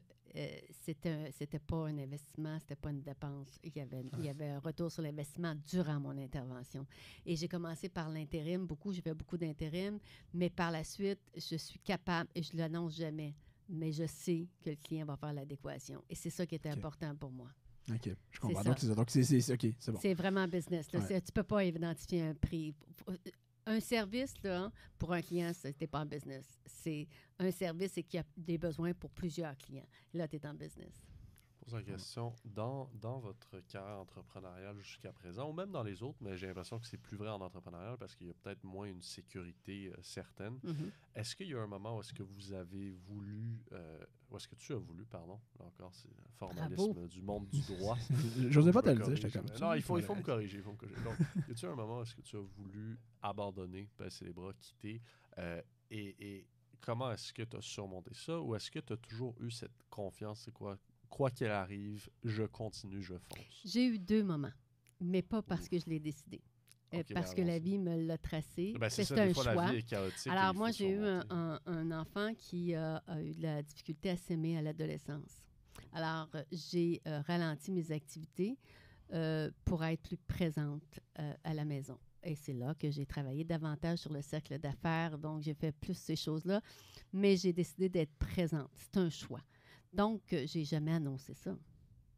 c'était pas un investissement, c'était pas une dépense. Il y avait un retour sur l'investissement durant mon intervention. Et j'ai commencé par l'intérim, j'ai fait beaucoup d'intérim, mais par la suite, je suis capable, et je ne l'annonce jamais, mais je sais que le client va faire l'adéquation. Et c'est ça qui était important pour moi. OK, je comprends. Donc, c'est ça. Donc, c'est bon. C'est vraiment business. Là. Tu ne peux pas identifier un prix. Un service, là, pour un client, ce n'est pas en business. C'est un service et qu'il y a des besoins pour plusieurs clients. Là, tu es en business. Je pose la question, dans votre carrière entrepreneuriale jusqu'à présent, ou même dans les autres, mais j'ai l'impression que c'est plus vrai en entrepreneurial parce qu'il y a peut-être moins une sécurité certaine. Mm-hmm. Est-ce qu'il y a un moment où est-ce que vous avez voulu, où est-ce que tu as voulu, pardon, là encore, c'est le formalisme du monde du droit. J'osais pas te le dire, j'étais comme ça. Non, il faut me corriger. Donc, y a-t-il un moment où est-ce que tu as voulu abandonner, baisser les bras, quitter, et comment est-ce que tu as surmonté ça, ou est-ce que tu as toujours eu cette confiance, c'est quoi, quoi qu'il arrive, je continue, je fonce. J'ai eu 2 moments, mais pas parce que je l'ai décidé. Ok, Parce ben, que la allons-y. vie me l'a tracé. C'est ça, C'était des un fois, choix. la vie est chaotique. et Alors, il moi, faut j'ai eu surmonter. un enfant qui a eu de la difficulté à s'aimer à l'adolescence. Alors, j'ai ralenti mes activités pour être plus présente à la maison. Et c'est là que j'ai travaillé davantage sur le cercle d'affaires. Donc, j'ai fait plus ces choses-là. Mais j'ai décidé d'être présente. C'est un choix. Donc, j'ai jamais annoncé ça.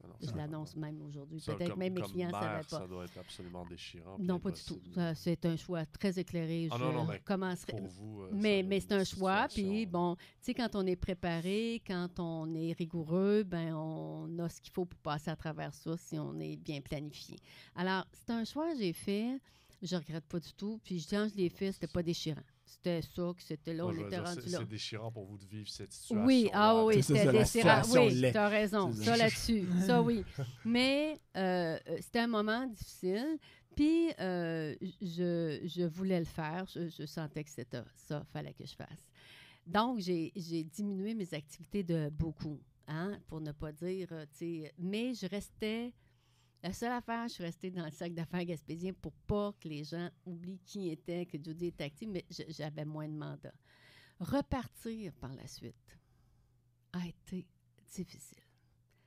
Non, Je ça, l'annonce même aujourd'hui. ça, Peut-être comme- même mes comme clients ne mère, savaient pas. Ça doit être absolument déchirant. puis Non, pas du tout. impossible. C'est un choix très éclairé. Ah je non, mais commencerai. Pour vous, ça Mais doit être c'est un une choix. Puis, situation- bon, tu sais, quand on est préparé, quand on est rigoureux, ben on a ce qu'il faut pour passer à travers ça si on est bien planifié. Alors, c'est un choix que j'ai fait. Je regrette pas du tout. Puis, quand je l'ai fait, c'était pas déchirant. C'était ça que c'était là. Moi, On je veux était dire, rendu c'est là. c'est déchirant pour vous de vivre cette situation. Oui, ah oui, C'est ça, c'était la déchirant. situation Oui, l'est. tu as raison. C'est Ça ça. là-dessus. Ça, oui. Mais c'était un moment difficile. Puis, je voulais le faire. Je sentais que c'était ça qu'il fallait que je fasse. Donc, j'ai diminué mes activités de beaucoup, hein, pour ne pas dire, tu sais, mais je restais, la seule affaire, je suis restée dans le cercle d'affaires gaspésien pour pas que les gens oublient qui était, que Judy était active, mais j'avais moins de mandats. Repartir par la suite a été difficile.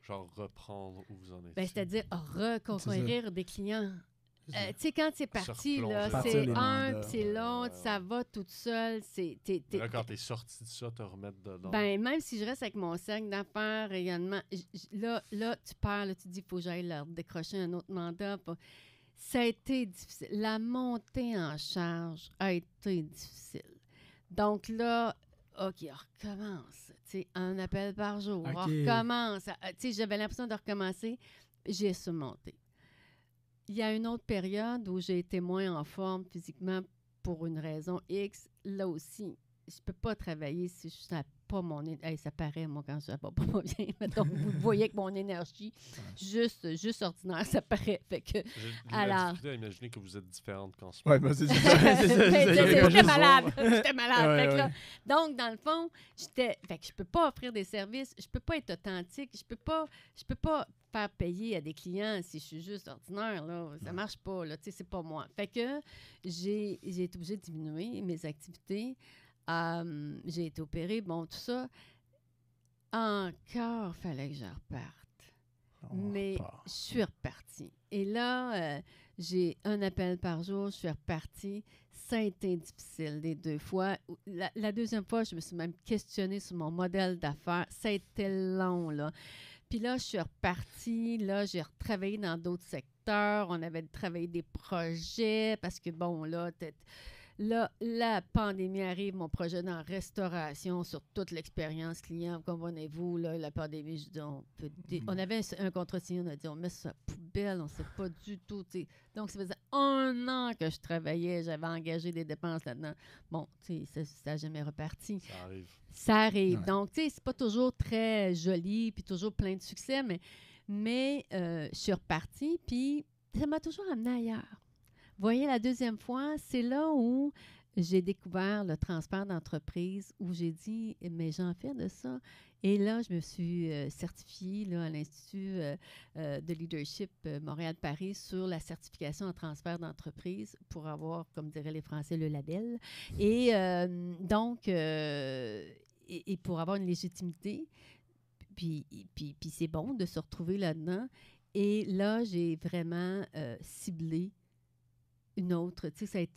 Genre reprendre où vous en étiez. Ben, c'est-à-dire reconquérir des clients. Tu sais, quand c'est parti, replonger. là, Partir c'est les un, mandats. puis c'est l'autre, Ouais, ça va toute seule. Là, quand t'es sorti de ça, te remettre dedans. Ben, même si je reste avec mon cercle d'affaires également, là, tu perds, là, tu te dis, il faut que j'aille leur décrocher un autre mandat. Ça a été difficile. La montée en charge a été difficile. Donc là, OK, on recommence. Tu sais, un appel par jour. OK. On recommence. Tu sais, j'avais l'impression de recommencer. J'ai surmonté. Il y a une autre période où j'ai été moins en forme physiquement pour une raison X. Là aussi, je peux pas travailler si je n'ai pas mon... Hey, ça paraît, moi, quand je ne vais pas bien. Mettons, vous voyez que mon énergie, juste ordinaire, ça paraît. Fait que... J'ai Alors- la difficulté à imaginer que vous êtes différente qu'en ce Ouais, moment. moi, c'est ça. C'est ça. J'étais malade. J'étais malade. Ouais, Fait que ouais. là, donc, dans le fond, fait que je peux pas offrir des services, je peux pas être authentique, je peux pas faire payer à des clients si je suis juste ordinaire, là. Ça marche pas, là. Tu sais, c'est pas moi. Fait que j'ai été obligée de diminuer mes activités. J'ai été opérée, bon, tout ça. Encore, fallait que je reparte. Mais je suis repartie. Et là, j'ai un appel par jour, je suis repartie. Ça a été difficile les 2 fois. La deuxième fois, je me suis même questionnée sur mon modèle d'affaires. Ça a été long, là. Puis là, je suis repartie. Là, j'ai retravaillé dans d'autres secteurs. On avait travaillé des projets parce que, bon, là, la pandémie arrive, mon projet dans la restauration sur toute l'expérience client. Comprenez-vous, là, la pandémie, je dis, on avait un contrat signé, on a dit, on met ça à la poubelle, on ne sait pas du tout. T'sais. Donc, ça faisait 1 an que je travaillais, j'avais engagé des dépenses là-dedans. Bon, ça n'a jamais reparti. Ça arrive. Ça arrive. Ouais. Donc, tu sais, c'est pas toujours très joli, puis toujours plein de succès, mais je suis repartie, puis ça m'a toujours amené ailleurs. Vous voyez, la deuxième fois, c'est là où j'ai découvert le transfert d'entreprise, où j'ai dit, mais j'en fais de ça. Et là, je me suis certifiée là, à l'Institut de leadership Montréal-Paris sur la certification en transfert d'entreprise pour avoir, comme diraient les Français, le label. Et donc, et pour avoir une légitimité, puis c'est bon de se retrouver là-dedans. Et là, j'ai vraiment ciblé une autre, tu sais,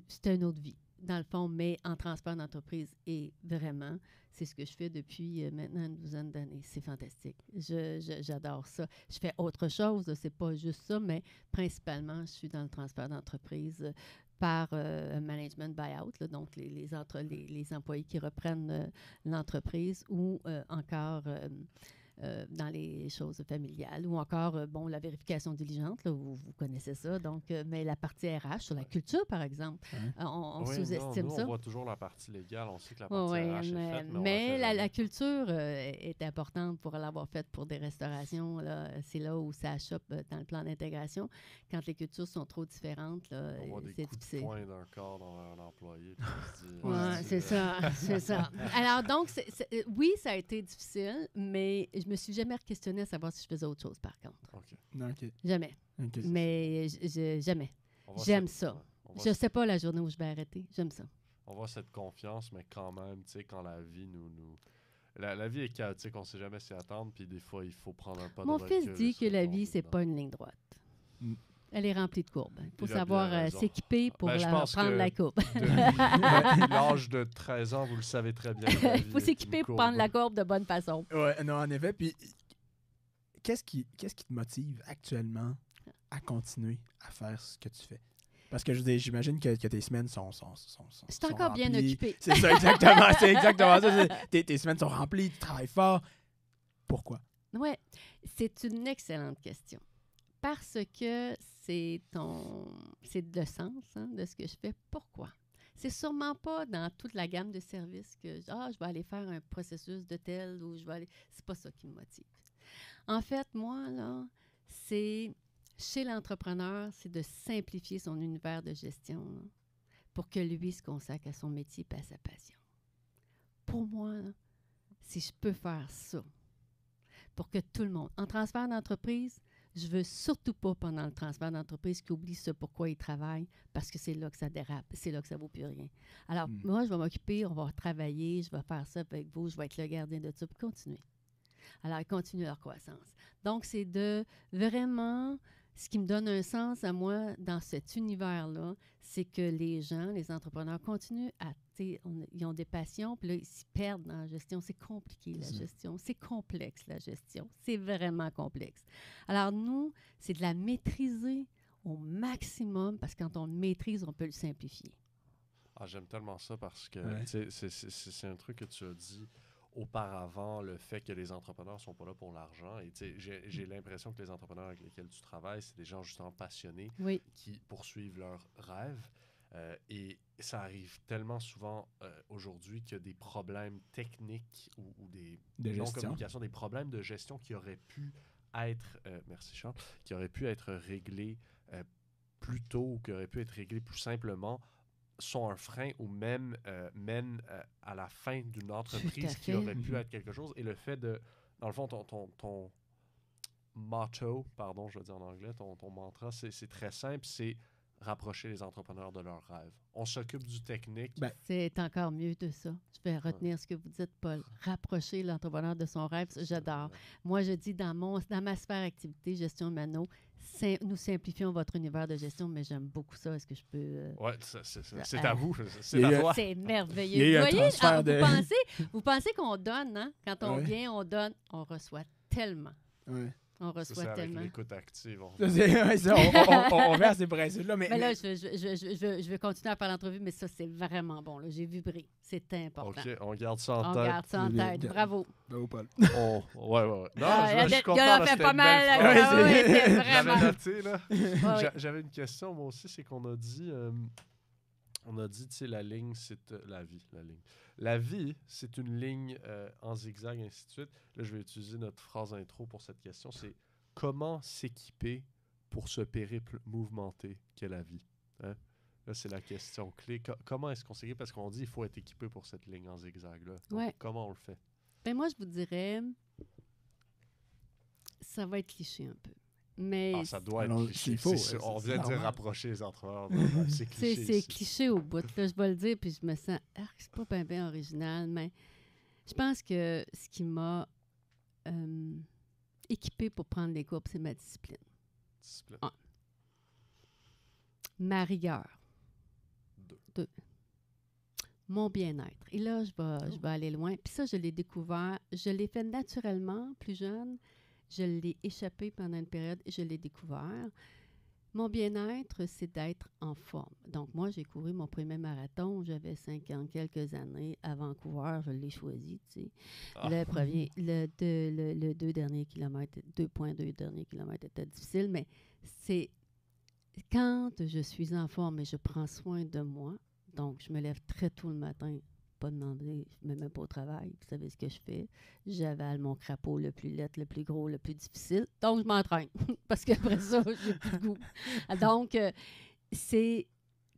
c'était une autre vie, dans le fond, mais en transfert d'entreprise. Et vraiment, c'est ce que je fais depuis maintenant une douzaine d'années. C'est fantastique. J'adore ça. Je fais autre chose, c'est pas juste ça, mais principalement, je suis dans le transfert d'entreprise par un management buyout, là, donc les employés qui reprennent l'entreprise ou encore dans les choses familiales ou encore, bon, la vérification diligente, là, vous connaissez ça, donc, mais la partie RH sur la culture, par exemple, on Oui, sous-estime nous, ça. on voit toujours la partie légale, on sait que la partie Oui, RH est faite, mais on mais la fait la jamais. culture est importante pour l'avoir faite pour des restaurations. Là, c'est là où ça achoppe dans le plan d'intégration. Quand les cultures sont trop différentes, là, On voit des c'est coups difficile. de poing d'un corps dans un employé. Puis on se dit, Oui, Ouais, c'est ça, c'est ça. Alors donc, oui, ça a été difficile, mais je me suis jamais questionnée à savoir si je faisais autre chose, par contre. OK. Non, OK. Jamais. OK. Mais jamais. On voit J'aime cette- ça. ouais, on voit Je sais pas la journée où je vais arrêter. J'aime ça. On voit cette confiance, mais quand même, tu sais, quand la vie nous... La vie est chaotique, on sait jamais s'y attendre, puis des fois, il faut prendre un pas de Mon recul. fils dit et se que la replonger vie, c'est dedans. pas une ligne droite. Mm. Elle est remplie de courbes. Il faut Il a bien savoir raison. s'équiper pour Ben, je pense prendre que la courbe. Depuis l'âge de 13 ans, vous le savez très bien. la vie Il faut est s'équiper une pour courbe. prendre la courbe de bonne façon. Ouais, non, en effet. Puis, qu'est-ce qui te motive actuellement à continuer à faire ce que tu fais? Parce que je veux dire, j'imagine que tes semaines sont Je suis encore bien remplies. occupée. C'est ça, exactement. C'est exactement ça. Tes semaines sont remplies, tu travailles fort. Pourquoi? Oui, c'est une excellente question. Parce que c'est le sens de ce que je fais. Pourquoi? C'est sûrement pas dans toute la gamme de services que je vais aller faire un processus de tel ou je vais aller. C'est pas ça qui me motive. En fait, moi, là, c'est chez l'entrepreneur, c'est de simplifier son univers de gestion là, pour que lui se consacre à son métier et à sa passion. Pour moi, là, si je peux faire ça, pour que tout le monde, en transfert d'entreprise, je veux surtout pas pendant le transfert d'entreprise qu'il oublie ce pourquoi il travaille, parce que c'est là que ça dérape, c'est là que ça vaut plus rien. Alors, moi, je vais m'occuper, on va travailler, je vais faire ça avec vous, je vais être le gardien de ça, puis continuer. Alors, ils continuent leur croissance. Donc, c'est de vraiment, ce qui me donne un sens à moi dans cet univers-là, c'est que les gens, les entrepreneurs continuent à, ils ont des passions, puis là, ils s'y perdent dans la gestion. C'est compliqué, la gestion. C'est complexe, la gestion. C'est vraiment complexe. Alors, nous, c'est de la maîtriser au maximum, parce que quand on le maîtrise, on peut le simplifier. Ah, j'aime tellement ça parce que Ouais. tu sais, c'est un truc que tu as dit auparavant, le fait que les entrepreneurs ne sont pas là pour l'argent. Et tu sais, j'ai l'impression que les entrepreneurs avec lesquels tu travailles, c'est des gens justement passionnés Oui. qui poursuivent leurs rêves. Et ça arrive tellement souvent aujourd'hui qu'il y a des problèmes techniques ou des De gestion. non-communication, des problèmes de gestion qui auraient pu être, merci Charles, qui auraient pu être réglés plus tôt ou qui auraient pu être réglés plus simplement, sont un frein ou même mènent à la fin d'une entreprise qui fait. aurait pu être quelque chose. Et le fait de, dans le fond, ton motto, pardon, je vais dire en anglais, ton mantra, c'est très simple, c'est rapprocher les entrepreneurs de leurs rêves. On s'occupe du technique. Ben, C'est encore mieux de ça. Je vais retenir ce que vous dites, Paul. Rapprocher l'entrepreneur de son rêve, j'adore. Moi, je dis dans ma sphère activité, gestion Mano, nous simplifions votre univers de gestion, mais j'aime beaucoup ça. Est-ce que je peux... Ouais, c'est à vous. C'est Il y a à eu- toi. C'est Il y a merveilleux. eu Vous un voyez, transfert de- vous pensez qu'on donne, hein? Quand on Ouais. vient, on donne, on reçoit tellement. Ouais. On Ça, reçoit c'est avec tellement. l'écoute active. Ça, ouais, ça, on vient à ces principes-là. Mais Mais là, je vais continuer à faire l'entrevue, mais ça, c'est vraiment bon. Là. J'ai vibré. C'est important. OK, on garde ça en On tête. garde ça en Bien, tête. bien. Bravo. Bravo, Paul. Ouais. Non, je suis content. Il a là, fait c'était pas une mal. belle Ouais, phrase. c'est- Ouais, c'était J'avais vraiment. noté, là. Ouais, ouais. J'avais une question, moi aussi, c'est qu'on a dit... on a dit, tu sais, la ligne, c'est la vie, la ligne. La vie, c'est une ligne en zigzag, ainsi de suite. Là, je vais utiliser notre phrase intro pour cette question. C'est comment s'équiper pour ce périple mouvementé qu'est la vie? Hein? Là, c'est la question clé. Comment est-ce qu'on s'équipe? Parce qu'on dit qu'il faut être équipé pour cette ligne en zigzag-là. Donc, Ouais. comment on le fait? Ben moi, je vous dirais, ça va être cliché un peu. Mais Ah, ça doit Alors, être cliché. il faut, C'est sûr. c'est- On c'est vient de dire normal. rapprocher les entrepreneurs. C'est cliché. c'est ici. cliché au bout. Là, je vais le dire, puis je me sens... c'est pas bien original, mais je pense que ce qui m'a équipée pour prendre les courbes, c'est ma discipline. Discipline. Ah. Ma rigueur. 2. Mon bien-être. Et là, je vais aller loin. Puis ça, je l'ai découvert. Je l'ai fait naturellement, plus jeune. Je l'ai échappé pendant une période et je l'ai découvert. Mon bien-être, c'est d'être en forme. Donc, moi, j'ai couru mon premier marathon. J'avais 50 quelques années à Vancouver. Je l'ai choisi, tu sais. Ah. Le 2 derniers kilomètres, 2,2 derniers kilomètres étaient difficiles, mais c'est quand je suis en forme et je prends soin de moi, donc je me lève très tôt le matin, pas demander, je ne me mets même pas au travail, vous savez ce que je fais, j'avale mon crapaud le plus laid, le plus gros, le plus difficile, donc je m'entraîne, parce qu'après ça, j'ai plus de goût. Donc, c'est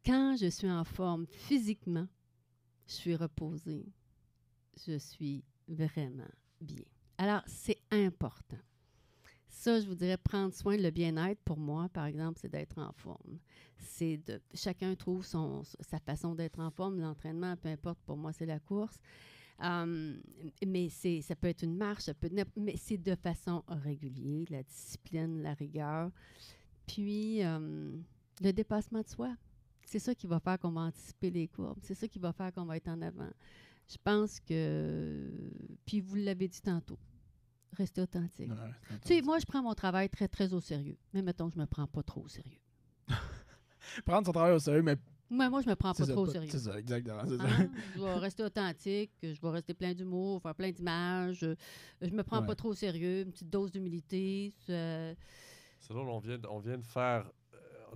quand je suis en forme physiquement, je suis reposée, je suis vraiment bien. Alors, c'est important. Ça, je vous dirais, prendre soin de le bien-être, pour moi, par exemple, c'est d'être en forme. Chacun trouve sa façon d'être en forme. L'entraînement, peu importe, pour moi, c'est la course. Mais ça peut être une marche, mais c'est de façon régulière, la discipline, la rigueur. Puis, le dépassement de soi. C'est ça qui va faire qu'on va anticiper les courbes. C'est ça qui va faire qu'on va être en avant. Je pense que... Puis, vous l'avez dit tantôt, rester authentique. Tu sais, moi, je prends mon travail très, très au sérieux. Mais mettons que je me prends pas trop au sérieux. Prendre son travail au sérieux, mais... Moi, je me prends pas trop au sérieux. C'est ça, exactement. C'est ça. Je vais rester authentique, je vais rester plein d'humour, faire plein d'images. Je me prends pas trop au sérieux, une petite dose d'humilité. C'est drôle, on vient de faire...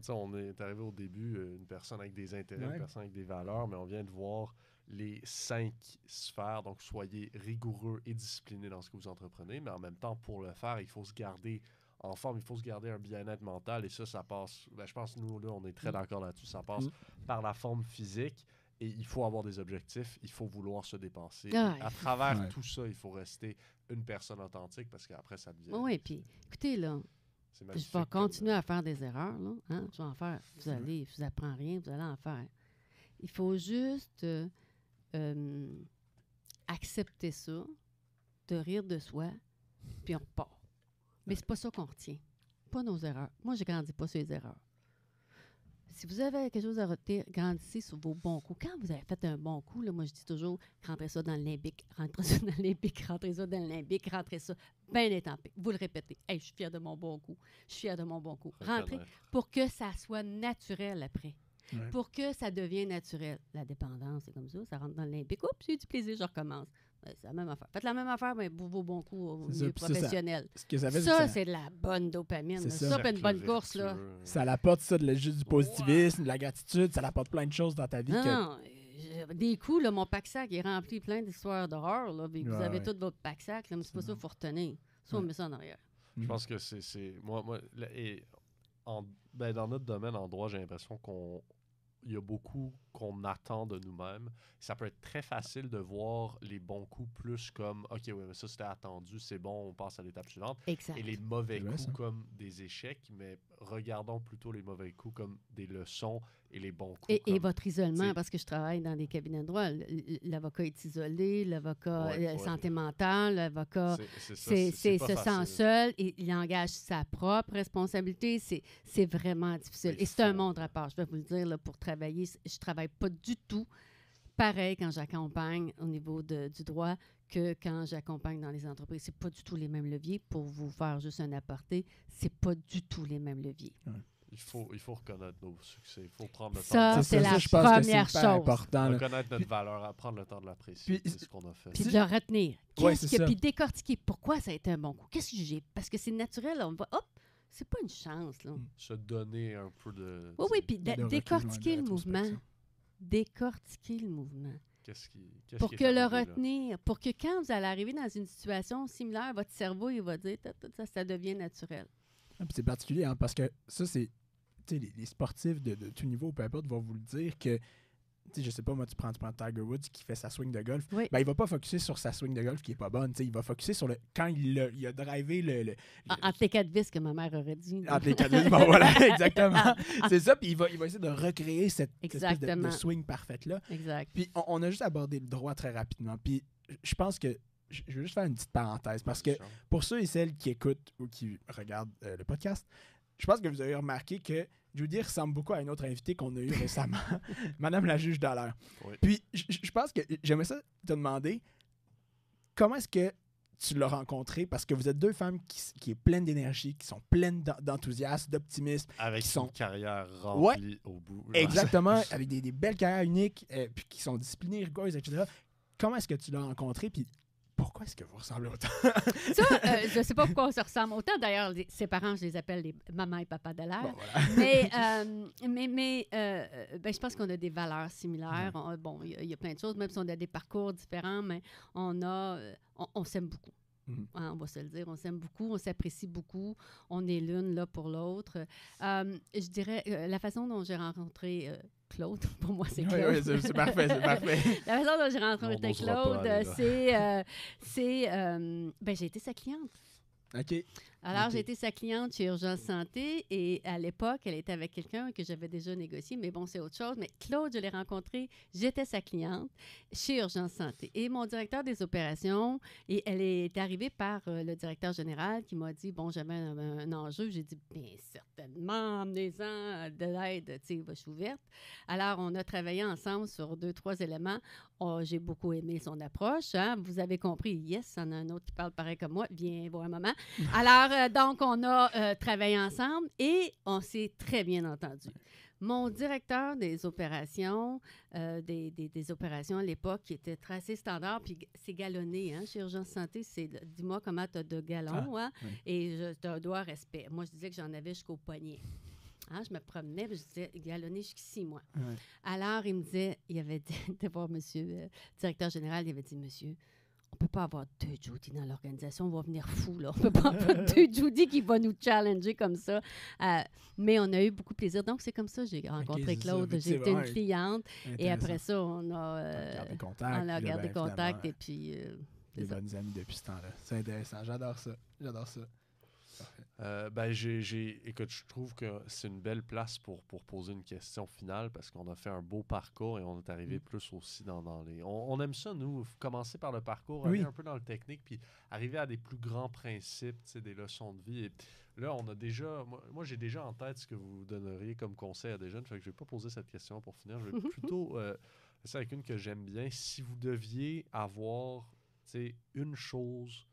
on est arrivé au début, une personne avec des intérêts, une personne avec des valeurs, mais on vient de voir les 5 sphères. Donc, soyez rigoureux et disciplinés dans ce que vous entreprenez, mais en même temps, pour le faire, il faut se garder en forme, il faut se garder un bien-être mental, et ça passe, je pense que nous, là, on est très d'accord là-dessus, ça passe par la forme physique, et il faut avoir des objectifs, il faut vouloir se dépasser. À travers tout ça, il faut rester une personne authentique, parce qu'après, ça devient... Oui, puis écoutez, là, je vais continuer à faire des erreurs, là, hein? Je vais en faire. Je vous apprends rien, vous allez en faire. Il faut juste accepter ça, de rire de soi, puis on repart. Mais c'est pas ça qu'on retient. Pas nos erreurs. Moi, je grandis pas sur les erreurs. Si vous avez quelque chose à retenir, grandissez sur vos bons coups. Quand vous avez fait un bon coup, là, moi, je dis toujours, rentrez ça dans le limbique, rentrez ça dans le limbique, rentrez ça dans le limbique, rentrez ça bien étampé. Vous le répétez. Hey, je suis fière de mon bon coup. Je suis fière de mon bon coup. Rentrez pour que ça soit naturel après. Ouais. Pour que ça devienne naturel. La dépendance, c'est comme ça rentre dans le limbique. Oups, j'ai du plaisir, je recommence. C'est la même affaire. Faites la même affaire, mais pour vos bons coups au milieu professionnel. Ça, c'est de la bonne dopamine. Ça, puis une bonne course. Là. Ça apporte ça, juste du positivisme, de la gratitude. Ça apporte plein de choses dans ta vie. Non, des coups, là, mon pack-sac est rempli plein d'histoires d'horreur. Là, vous avez tout votre pack-sac, mais c'est pas ça qu'il faut retenir. Ça, on met ça en arrière. Je pense que c'est... Moi dans notre domaine en droit, j'ai l'impression il y a beaucoup qu'on attend de nous-mêmes. Ça peut être très facile de voir les bons coups plus comme « OK, oui, mais ça, c'était attendu, c'est bon, on passe à l'étape suivante. » Exact. Et les mauvais coups comme des échecs, mais regardons plutôt les mauvais coups comme des leçons et les bons coups et votre isolement, parce que je travaille dans des cabinets de droit. L'avocat est isolé, l'avocat santé mentale, l'avocat se sent seul et il engage sa propre responsabilité. C'est vraiment difficile. Et c'est un monde à part. Je vais vous le dire, là, pour travailler, je travaille pas du tout pareil quand j'accompagne au niveau du droit que quand j'accompagne dans les entreprises. C'est pas du tout les mêmes leviers. Pour vous faire juste un aparté, c'est pas du tout les mêmes leviers. Ouais. Il faut reconnaître nos succès. Il faut prendre le temps. Ça, c'est la première chose. Important, reconnaître notre valeur, prendre le temps de l'apprécier. C'est ce qu'on a fait. Puis de le retenir. Puis décortiquer pourquoi ça a été un bon coup. Qu'est-ce que j'ai... Parce que c'est naturel. On va... Hop! C'est pas une chance, là. Se donner un peu de... Oui, puis décortiquer le mouvement. Décortiquer le mouvement. Pour que le retenir, pour que quand vous allez arriver dans une situation similaire, votre cerveau, il va dire, ça devient naturel. C'est particulier, hein, parce que ça, c'est... Les sportifs de tout niveau, peu importe, vont vous le dire que, je sais pas, moi, tu prends Tiger Woods qui fait sa swing de golf, ben, il va pas focusser sur sa swing de golf qui est pas bonne, il va focusser sur quand il a drivé entre les 4 vis que ma mère aurait dit. Entre les 4 vis, bon, voilà, exactement. C'est ça, puis il va essayer de recréer cette espèce de swing parfaite-là. Exact. Puis on a juste abordé le droit très rapidement, puis je pense que je veux juste faire une petite parenthèse, parce que pour ceux et celles qui écoutent ou qui regardent le podcast, je pense que vous avez remarqué que Judy ressemble beaucoup à une autre invitée qu'on a eue récemment, Madame la juge d'Alain. Oui. Puis, je pense que j'aimerais ça te demander, comment est-ce que tu l'as rencontrée? Parce que vous êtes deux femmes qui est pleines d'énergie, qui sont pleines d'enthousiasme, d'optimisme. Avec une carrière remplie au bout. Exactement, avec des belles carrières uniques, puis qui sont disciplinées, rigoureuses, etc. Comment est-ce que tu l'as rencontrée? Puis, pourquoi est-ce que vous ressemblez autant? Ça, je ne sais pas pourquoi on se ressemble autant. D'ailleurs, ses parents, je les appelle les maman et papa de l'air. Bon, voilà. mais je pense qu'on a des valeurs similaires. Il y a plein de choses, même si on a des parcours différents, mais on s'aime beaucoup. On va se le dire, on s'aime beaucoup, on s'apprécie beaucoup, on est l'une là pour l'autre. Je dirais, la façon dont j'ai rencontré Claude. Pour moi, c'est Oui, Claude. oui, c'est parfait, c'est parfait. La façon dont j'ai rencontré On n'osera pas Claude, aller là. j'ai été sa cliente. OK. Alors, Ok. j'ai été sa cliente chez Urgence Santé et à l'époque, elle était avec quelqu'un que j'avais déjà négocié, mais bon, c'est autre chose. Mais Claude, je l'ai rencontré, j'étais sa cliente chez Urgence Santé. Et mon directeur des opérations, et elle est arrivée par le directeur général qui m'a dit, bon, j'avais un enjeu. J'ai dit, bien certainement, amenez-en de l'aide, tu sais, je suis ouverte. Alors, on a travaillé ensemble sur 2-3 éléments. Oh, j'ai beaucoup aimé son approche. Hein? Vous avez compris, yes, il y en a un autre qui parle pareil comme moi. Viens voir maman. Alors, donc, on a travaillé ensemble et on s'est très bien entendu. Mon directeur des opérations, des opérations à l'époque, qui était assez standard, puis c'est galonné, hein, chez Urgence Santé, c'est dis-moi comment tu as de galons, hein, oui. et je te dois respect. Moi, je disais que j'en avais jusqu'au poignet. Hein, je me promenais, puis je disais galonné jusqu'ici, moi. Ouais. Alors, il me disait, il avait dit, de voir monsieur le directeur général, il avait dit, monsieur, on ne peut pas avoir 2 Judy dans l'organisation, on va venir fou, là. On ne peut pas avoir 2 Judy qui vont nous challenger comme ça. Mais on a eu beaucoup de plaisir. Donc, c'est comme ça que j'ai rencontré c'est ça. Claude. Fait que J'ai c'est été une vraiment cliente. Et intéressant. après ça, on a gardé contact. on a puis là, gardé ben, contact. évidemment, Et puis, des c'est ça. bonnes amies depuis ce temps-là. C'est intéressant. J'adore ça. J'adore ça. Parfait. Écoute, je trouve que c'est une belle place pour poser une question finale parce qu'on a fait un beau parcours et on est arrivé plus aussi dans les... On aime ça, nous, commencer par le parcours, aller Oui. un peu dans le technique, puis arriver à des plus grands principes, tu sais, des leçons de vie. Et là, on a déjà... Moi, j'ai déjà en tête ce que vous donneriez comme conseil à des jeunes, fait que je vais pas poser cette question pour finir. Je vais plutôt... c'est avec une que j'aime bien. Si vous deviez avoir, tu sais, une chose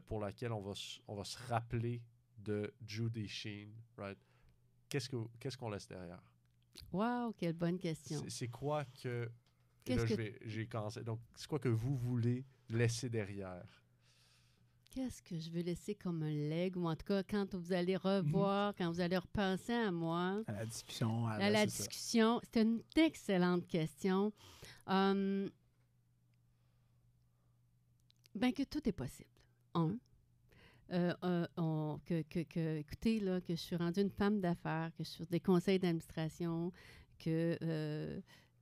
pour laquelle on va se rappeler de Judy Sheen, right? Qu'est-ce qu'on laisse derrière? Wow, quelle bonne question. C'est quoi que... et Qu'est-ce là, que- j'ai commencé. Donc, c'est quoi que vous voulez laisser derrière? Qu'est-ce que je veux laisser comme un leg? Ou en tout cas, quand vous allez revoir, quand vous allez repenser à moi, À la discussion. à la discussion, c'est une excellente question. Ben que tout est possible. Écoutez, là, que je suis rendue une femme d'affaires, que je suis sur des conseils d'administration, que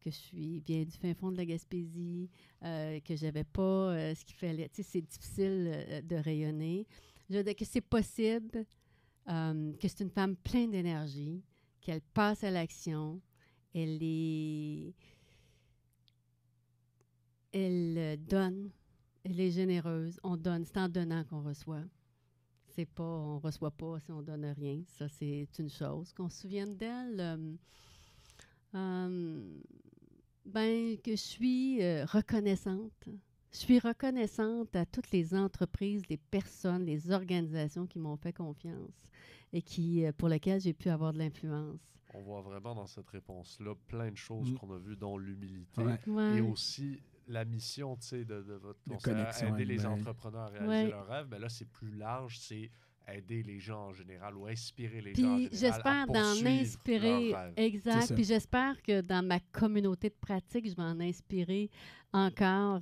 je viens du fin fond de la Gaspésie, que j'avais pas ce qu'il fallait. Tu sais, c'est difficile de rayonner. Je veux dire que c'est possible, que c'est une femme pleine d'énergie, qu'elle passe à l'action, elle donne, elle est généreuse. On donne, c'est en donnant qu'on reçoit. C'est pas, on reçoit pas si on donne rien. Ça, c'est une chose. Qu'on se souvienne d'elle. Que je suis reconnaissante. Je suis reconnaissante à toutes les entreprises, les personnes, les organisations qui m'ont fait confiance et pour lesquelles j'ai pu avoir de l'influence. On voit vraiment dans cette réponse-là plein de choses qu'on a vues, dont l'humilité. Ouais. Ouais. Et aussi la mission, tu sais, de votre De conseil, connexion aider les humaine. entrepreneurs à réaliser Ouais. leurs rêves. Mais là, c'est plus large, c'est aider les gens en général ou inspirer les gens en Puis général à j'espère d'en poursuivre inspirer. leurs rêves. C'est Exact. ça. Puis j'espère que dans ma communauté de pratique, je vais en inspirer encore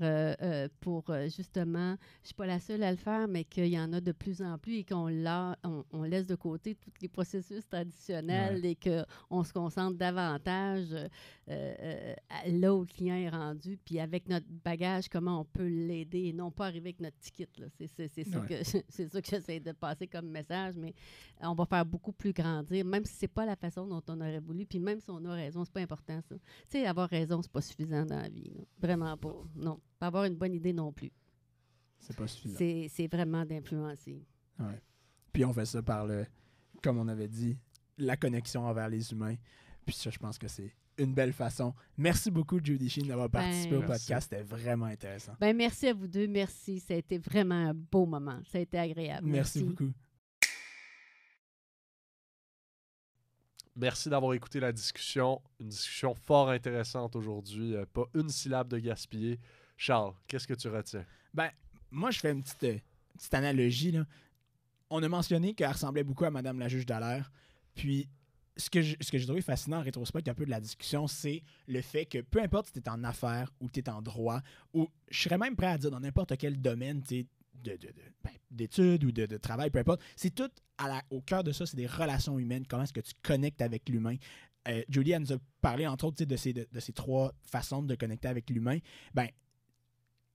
pour justement, je suis pas la seule à le faire, mais qu'il y en a de plus en plus et qu'on laisse de côté tous les processus traditionnels et qu'on se concentre davantage là où le client est rendu, puis avec notre bagage, comment on peut l'aider et non pas arriver avec notre ticket. Là. C'est ça Ouais. c'est ça que j'essaie de passer comme message, mais on va faire beaucoup plus grandir, même si c'est pas la façon dont on aurait voulu, puis même si on a raison, c'est pas important ça. Tu sais, avoir raison, c'est pas suffisant dans la vie. Là. Vraiment pas. Non. Pas avoir une bonne idée non plus. C'est pas suffisant. C'est vraiment d'influencer. Ouais. Puis on fait ça par comme on avait dit, la connexion envers les humains. Puis ça, je pense que c'est une belle façon. Merci beaucoup, Judy Sheen, d'avoir participé au Merci. podcast. C'était vraiment intéressant. Ben merci à vous deux. Merci. Ça a été vraiment un beau moment. Ça a été agréable. Merci beaucoup. Merci d'avoir écouté la discussion. Une discussion fort intéressante aujourd'hui. Pas une syllabe de gaspillé. Charles, qu'est-ce que tu retiens? Ben, moi, je fais une petite analogie. Là. On a mentionné qu'elle ressemblait beaucoup à Madame la juge Dallaire. Puis, ce que j'ai trouvé fascinant en rétrospect un peu de la discussion, c'est le fait que peu importe si tu es en affaires ou tu es en droit, ou je serais même prêt à dire dans n'importe quel domaine d'études ou de travail, peu importe, c'est tout au cœur de ça, c'est des relations humaines. Comment est-ce que tu connectes avec l'humain? Julie, elle nous a parlé, entre autres, de ces 3 façons de connecter avec l'humain. Ben,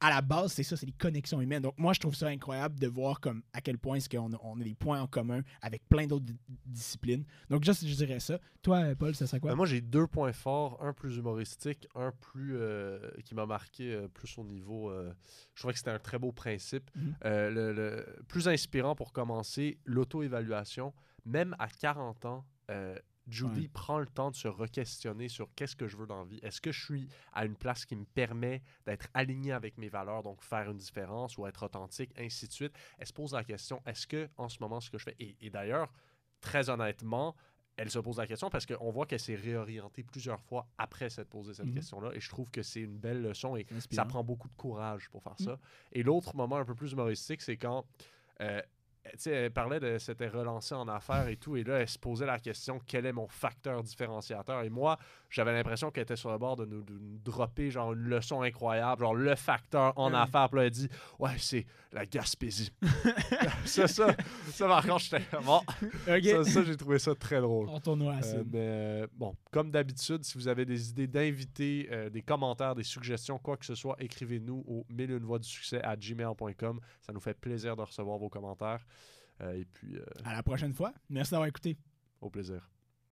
à la base, c'est ça, c'est les connexions humaines. Donc, moi, je trouve ça incroyable de voir comme à quel point est-ce qu'on a des points en commun avec plein d'autres disciplines. Donc, juste, je dirais ça. Toi, Paul, ça serait quoi? Moi, j'ai 2 points forts. Un plus humoristique, un plus qui m'a marqué plus au niveau... je trouvais que c'était un très beau principe. Le plus inspirant pour commencer, l'auto-évaluation. Même à 40 ans, Judy prend le temps de se re-questionner sur qu'est-ce que je veux dans la vie. Est-ce que je suis à une place qui me permet d'être aligné avec mes valeurs, donc faire une différence ou être authentique, ainsi de suite. Elle se pose la question, est-ce que en ce moment, ce que je fais... Et d'ailleurs, très honnêtement, elle se pose la question parce qu'on voit qu'elle s'est réorientée plusieurs fois après s'être posé cette question-là. Et je trouve que c'est une belle leçon et ça prend beaucoup de courage pour faire ça. Et l'autre moment un peu plus humoristique, c'est quand... elle parlait de s'était relancée en affaires et tout, et là, elle se posait la question quel est mon facteur différenciateur. Et moi, j'avais l'impression qu'elle était sur le bord de nous dropper genre une leçon incroyable, genre le facteur en affaires. Puis là, elle dit ouais, c'est la Gaspésie. ça par contre, j'étais bon. Ça, j'ai trouvé ça très drôle. On tourne à ça. Mais bon, comme d'habitude, si vous avez des idées d'invités, des commentaires, des suggestions, quoi que ce soit, écrivez-nous au 1001voixdusuccès@gmail.com. Ça nous fait plaisir de recevoir vos commentaires. Et puis... à la prochaine fois. Merci d'avoir écouté. Au plaisir.